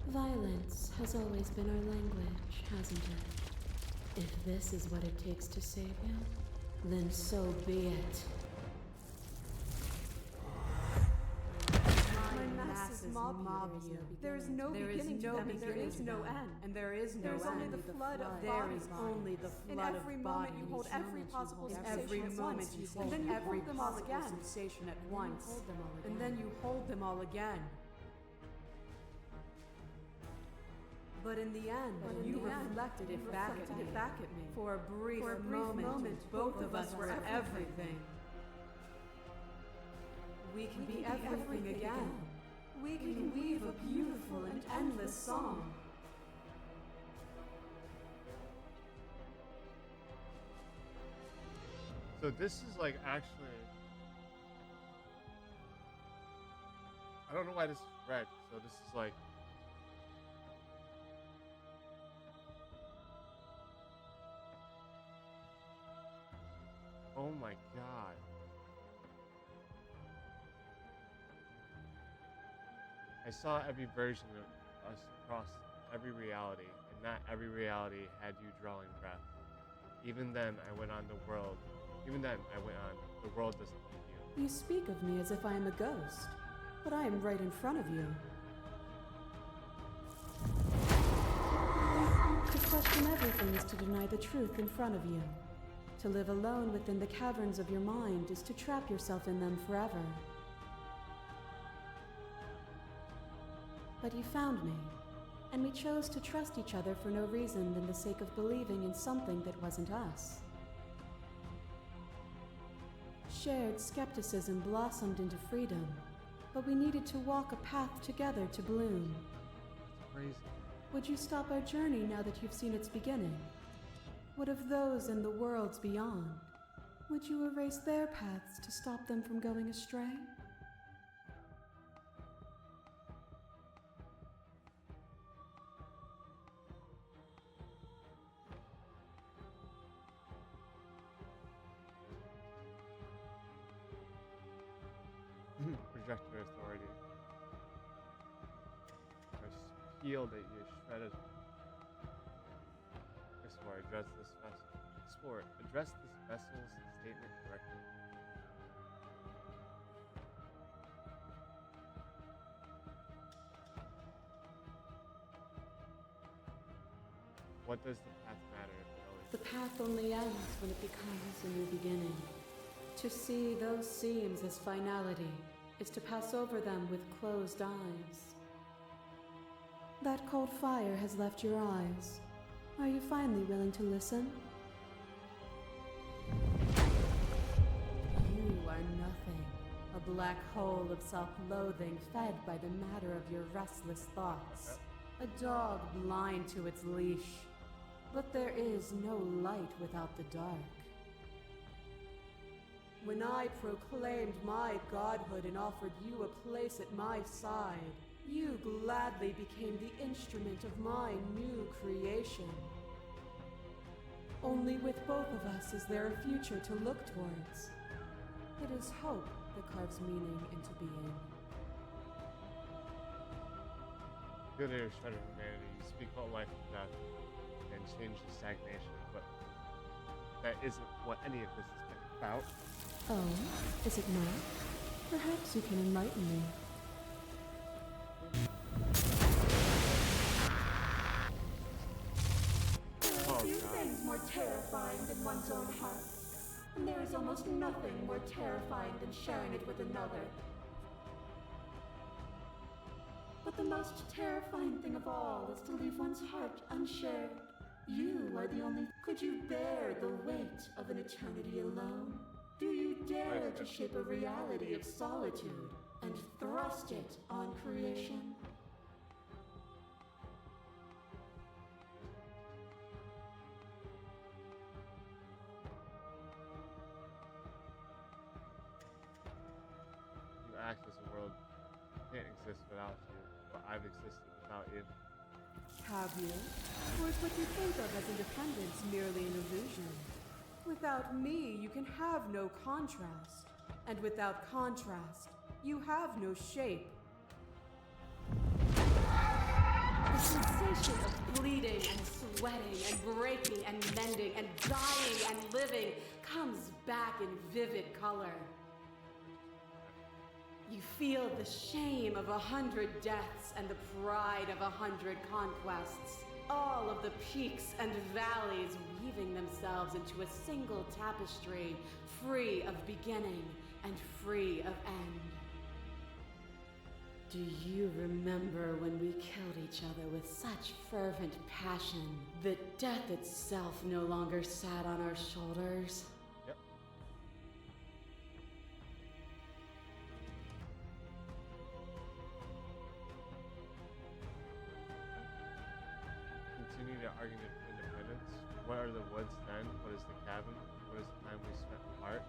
Violence has always been our language, hasn't it? If this is what it takes to save you, then so be it. My masses mob you. There is no beginning to them, and there is no end. And there is no There is end. only the flood of There bodies. is only the In flood every of moment bodies. you hold every possible sensation Every at moment once, you and hold then you every hold them all possible again. sensation at once. And then you hold them all again. But in the end, you reflected it back at me. For a brief moment, both of us were everything. We can be everything again. We can weave a beautiful and endless song. So this is like actually, I don't know why this is red. So this is like, oh my god. I saw every version of us across every reality, and not every reality had you drawing breath. Even then, I went on the world. Even then, I went on. The world doesn't need you. You speak of me as if I am a ghost, but I am right in front of you. To question everything is to deny the truth in front of you. To live alone within the caverns of your mind is to trap yourself in them forever. But you found me, and we chose to trust each other for no reason than the sake of believing in something that wasn't us. Shared skepticism blossomed into freedom, but we needed to walk a path together to bloom. It's crazy. Would you stop our journey now that you've seen its beginning? What of those in the worlds beyond? Would you erase their paths to stop them from going astray? project your authority. Or peel that you shredded. Explore, address this vessel. Explore, address this vessel's statement correctly. What does the path matter if it always... The path only ends when it becomes a new beginning. To see those seams as finality is to pass over them with closed eyes. That cold fire has left your eyes. Are you finally willing to listen? You are nothing. A black hole of self-loathing fed by the matter of your restless thoughts. A dog blind to its leash. But there is no light without the dark. When I proclaimed my godhood and offered you a place at my side, you gladly became the instrument of my new creation. Only with both of us is there a future to look towards. It is hope that carves meaning into being. Good to shred of humanity. You speak about life and death and change the stagnation, but that isn't what any of this has been about. Oh, is it not? Perhaps you can enlighten me. Oh, Few God. things more terrifying than one's own heart. And there is almost nothing more terrifying than sharing it with another. But the most terrifying thing of all is to leave one's heart unshared. You are the only... Could you bear the weight of an eternity alone? Do you dare to shape a reality of solitude and thrust it on creation? You act as a world can't exist without you, but I've existed without you. Have you? Or is what you think of as independence merely an illusion? Without me, you can have no contrast. And without contrast, you have no shape. The sensation of bleeding and sweating and breaking and mending and dying and living comes back in vivid color. You feel the shame of 100 deaths and the pride of 100 conquests. All of the peaks and valleys weaving themselves into a single tapestry, free of beginning and free of end. Do you remember when we killed each other with such fervent passion that death itself no longer sat on our shoulders? Yep. Continue the argument for independence. What are the woods then? What is the cabin? What is the time we spent apart?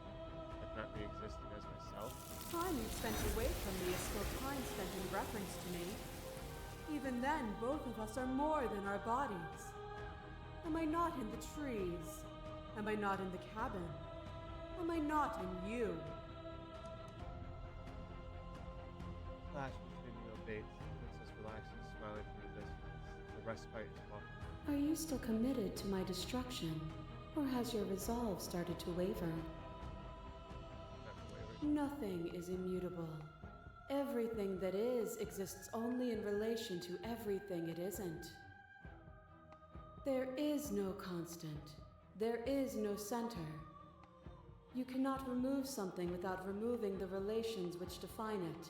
If not me existing as myself? Time you spent away from me is still time spent in reference to me. Even then, both of us are more than our bodies. Am I not in the trees? Am I not in the cabin? Am I not in you? Flash between you abates. The princess relaxes, smiling from a distance. The respite is welcome. Are you still committed to my destruction? Or has your resolve started to waver? Never wavering. Nothing is immutable. Everything that is exists only in relation to everything it isn't. There is no constant. There is no center. You cannot remove something without removing the relations which define it.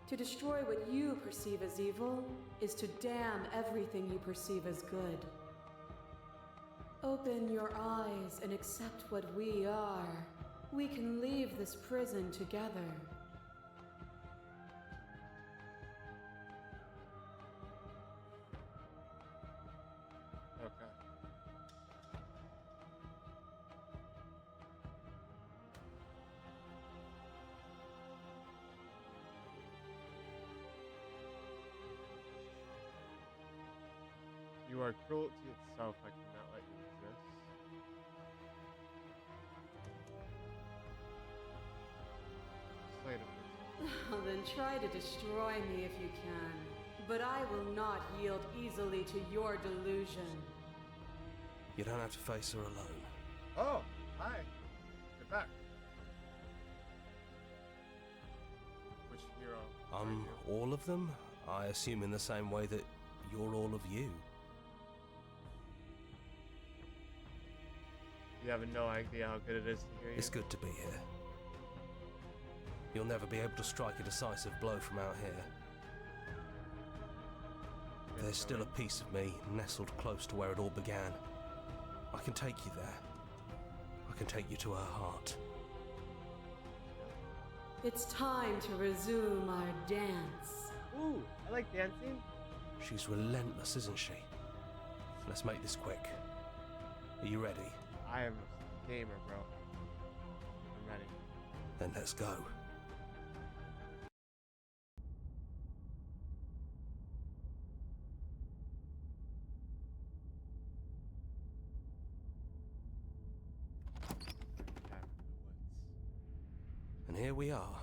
To destroy what you perceive as evil is to damn everything you perceive as good. Open your eyes and accept what we are. We can leave this prison together. Okay. You are cruelty itself. I cannot let you exist. Slate of Then try to destroy me if you can. But I will not yield easily to your delusion. You don't have to face her alone. Oh, hi. You're back. Which hero are you? All of them? I assume in the same way that you're all of you. You have no idea how good it is to hear you. It's good to be here. You'll never be able to strike a decisive blow from out here. There's still a piece of me nestled close to where it all began. I can take you there. I can take you to her heart. It's time to resume our dance. Ooh, I like dancing. She's relentless, isn't she? Let's make this quick. Are you ready? I am a gamer, bro. I'm ready. Then let's go. And here we are.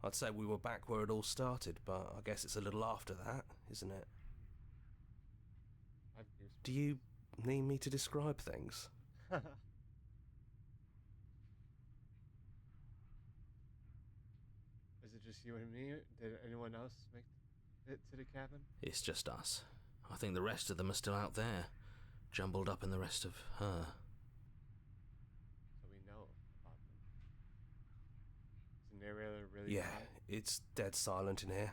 I'd say we were back where it all started, but I guess it's a little after that, isn't it? Do you need me to describe things? Is it just you and me? Did anyone else make it to the cabin? It's just us. I think the rest of them are still out there, jumbled up in the rest of her. So we know about them. Is the narrator really Yeah, gone? it's dead silent in here.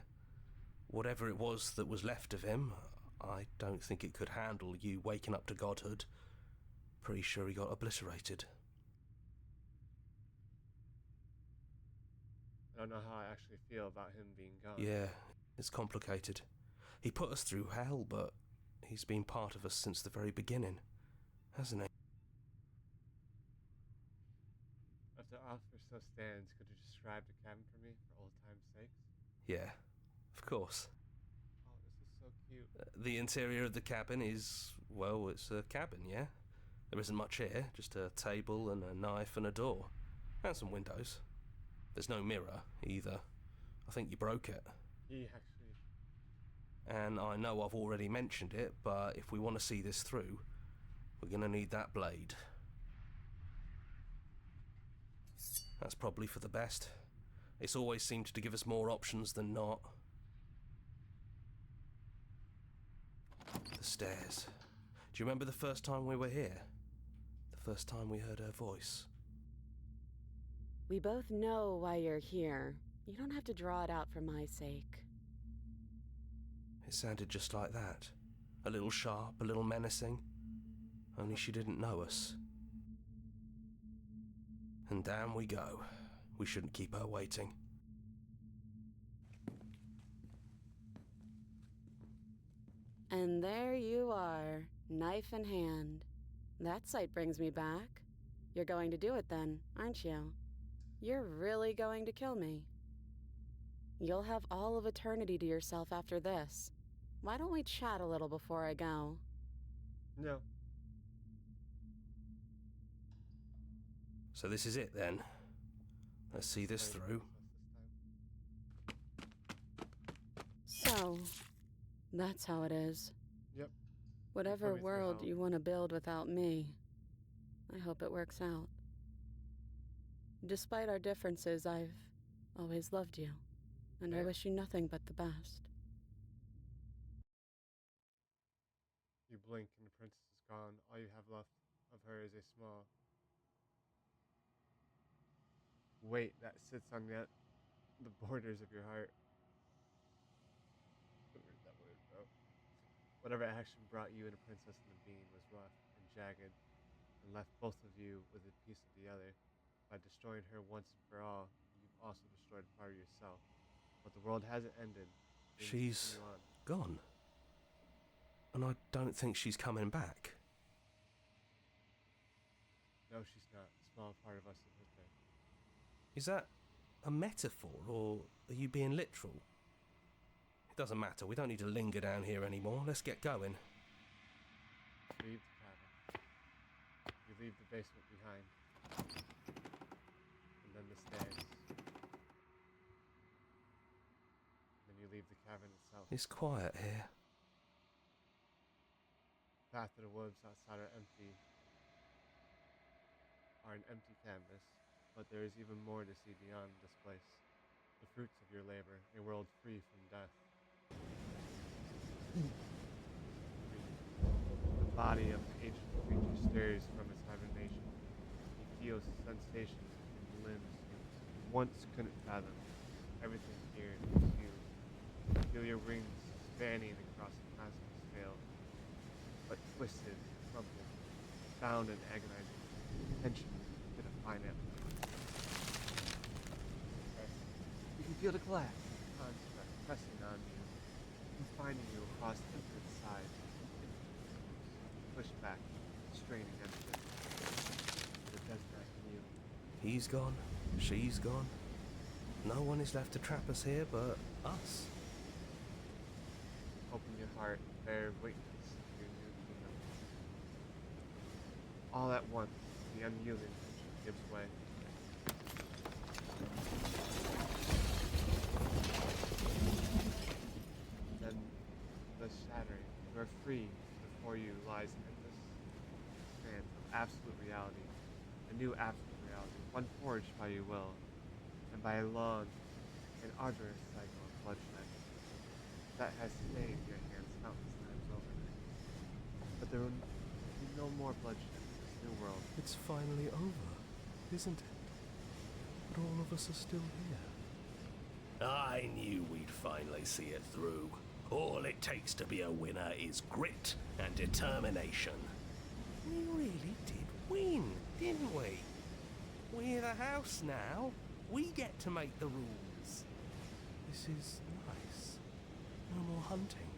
Whatever it was that was left of him, I don't think it could handle you waking up to godhood. Pretty sure he got obliterated. I don't know how I actually feel about him being gone. Yeah, it's complicated. He put us through hell, but he's been part of us since the very beginning, hasn't he? If the offer still stands, could you describe the cabin for me, for old time's sake? Yeah, of course. Oh, this is so cute. The interior of the cabin is, well, it's a cabin, yeah? There isn't much here, just a table and a knife and a door. And some windows. There's no mirror, either. I think you broke it. He actually... And I know I've already mentioned it, but if we want to see this through, we're gonna need that blade. That's probably for the best. It's always seemed to give us more options than not. The stairs. Do you remember the first time we were here? The first time we heard her voice? We both know why you're here. You don't have to draw it out for my sake. It sounded just like that. A little sharp, a little menacing. Only she didn't know us. And down we go. We shouldn't keep her waiting. And there you are, knife in hand. That sight brings me back. You're going to do it then, aren't you? You're really going to kill me. You'll have all of eternity to yourself after this. Why don't we chat a little before I go? No. So this is it then. Let's see this through. So, that's how it is. Yep. Whatever Put me through world hell. you want to build without me, I hope it works out. Despite our differences, I've always loved you, and I Yeah. wish you nothing but the best. You blink and the princess is gone. All you have left of her is a small weight that sits on the borders of your heart. Where's that word, bro? Whatever action brought you and the princess and the being was rough and jagged, and left both of you with a piece of the other. By destroying her once and for all, you've also destroyed part of yourself. But the world hasn't ended. Things She's continue on. gone. And I don't think she's coming back. No, she's not. A small part of us is with her. Is that a metaphor, or are you being literal? It doesn't matter, we don't need to linger down here anymore. Let's get going. Leave the cabin. You leave the basement behind. And then the stairs. leave the cavern itself. It's quiet here. The path to the woods outside are an empty canvas, but there is even more to see beyond this place. The fruits of your labor, a world free from death. The body of an ancient creature stirs from its hibernation. He feels sensations in limbs you once couldn't fathom. Everything here is you. Feel your wings spanning across the cosmic scale, but twisted, crumpled, bound in agonizing tension to the finite. You can feel the glass construct pressing on you, confining you across infinite sides. Pushed back, strained against it. But it does not yield. He's gone. She's gone. No one is left to trap us here but us. Open your heart, bear witness to your new kingdom. All at once, the unyielding tension gives way. Then, the shattering, you are free. Before you lies an endless expanse of absolute reality, a new absolute reality, one forged by your will, and by a long and arduous cycle of bloodshed that has stained your hands countless times over. But there will be no more bloodshed in this new world. It's finally over, isn't it? But all of us are still here. I knew we'd finally see it through. All it takes to be a winner is grit and determination. We really did win, didn't we? We're the house now. We get to make the rules. This is nice. No more hunting.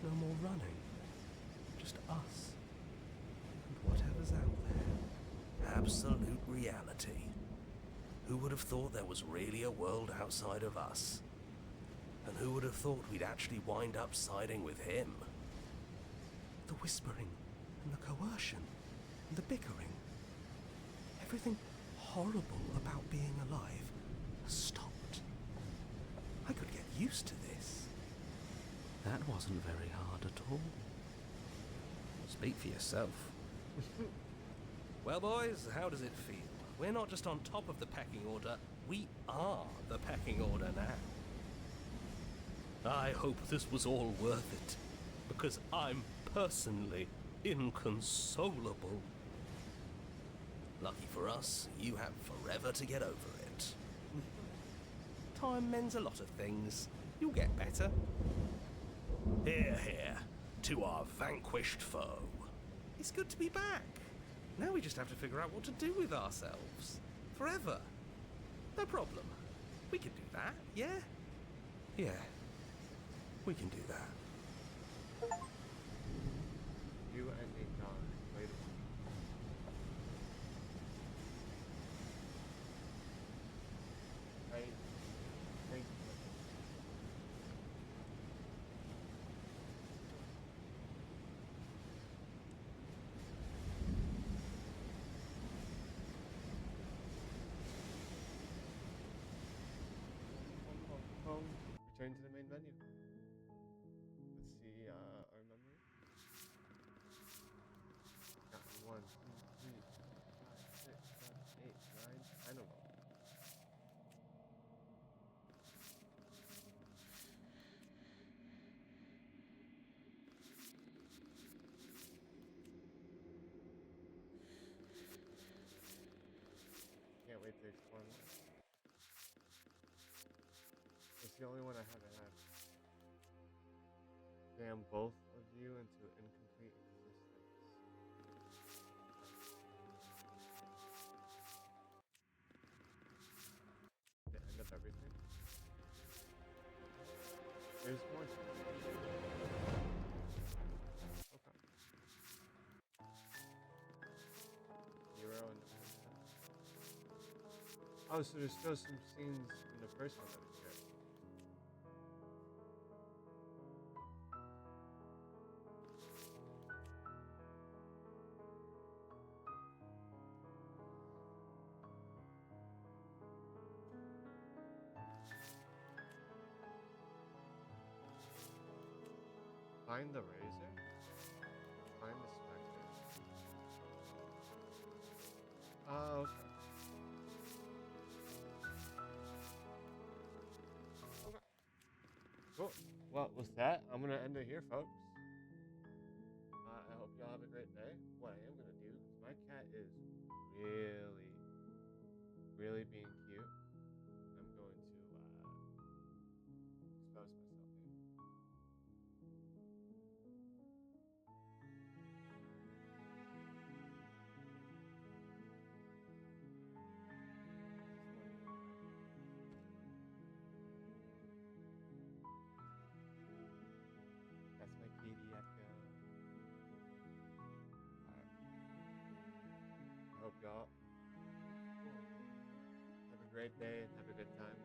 No more running. Just us. And whatever's out there. Absolute reality. Who would have thought there was really a world outside of us? And who would have thought we'd actually wind up siding with him? The whispering, and the coercion, and the bickering. Everything horrible about being alive has stopped. I could get used to this. That wasn't very hard at all. Speak for yourself. Well, boys, how does it feel? We're not just on top of the pecking order, we are the pecking order now. I hope this was all worth it, because I'm personally inconsolable. Lucky for us, you have forever to get over it. Time mends a lot of things. You'll get better. Hear, hear, to our vanquished foe. It's good to be back. Now we just have to figure out what to do with ourselves. Forever. No problem. We can do that, yeah? Yeah. We can do that. You ending Dawn. Wait. Right. Thank you. Home. Return to the main menu. Let's see our menu. Got 1, 2, 3, 4, 5, 6, 7, 8, 9, 10 of them. Can't wait to explore more. It's the only one I haven't had. Damn both of you into incomplete existence. The end of everything. There's more to it. Okay. Hero and the princess. Oh, so there's still some scenes in the first one that we skipped. Find the razor? Find the specter. Oh, okay. Okay. Cool. Well, with that, I'm gonna end it here, folks. I hope y'all have a great day. What I am gonna do, because my cat is really, really being cute, I'm going to expose myself here. That's my kitty Echo. Alright. I hope y'all have a great day and have a good time.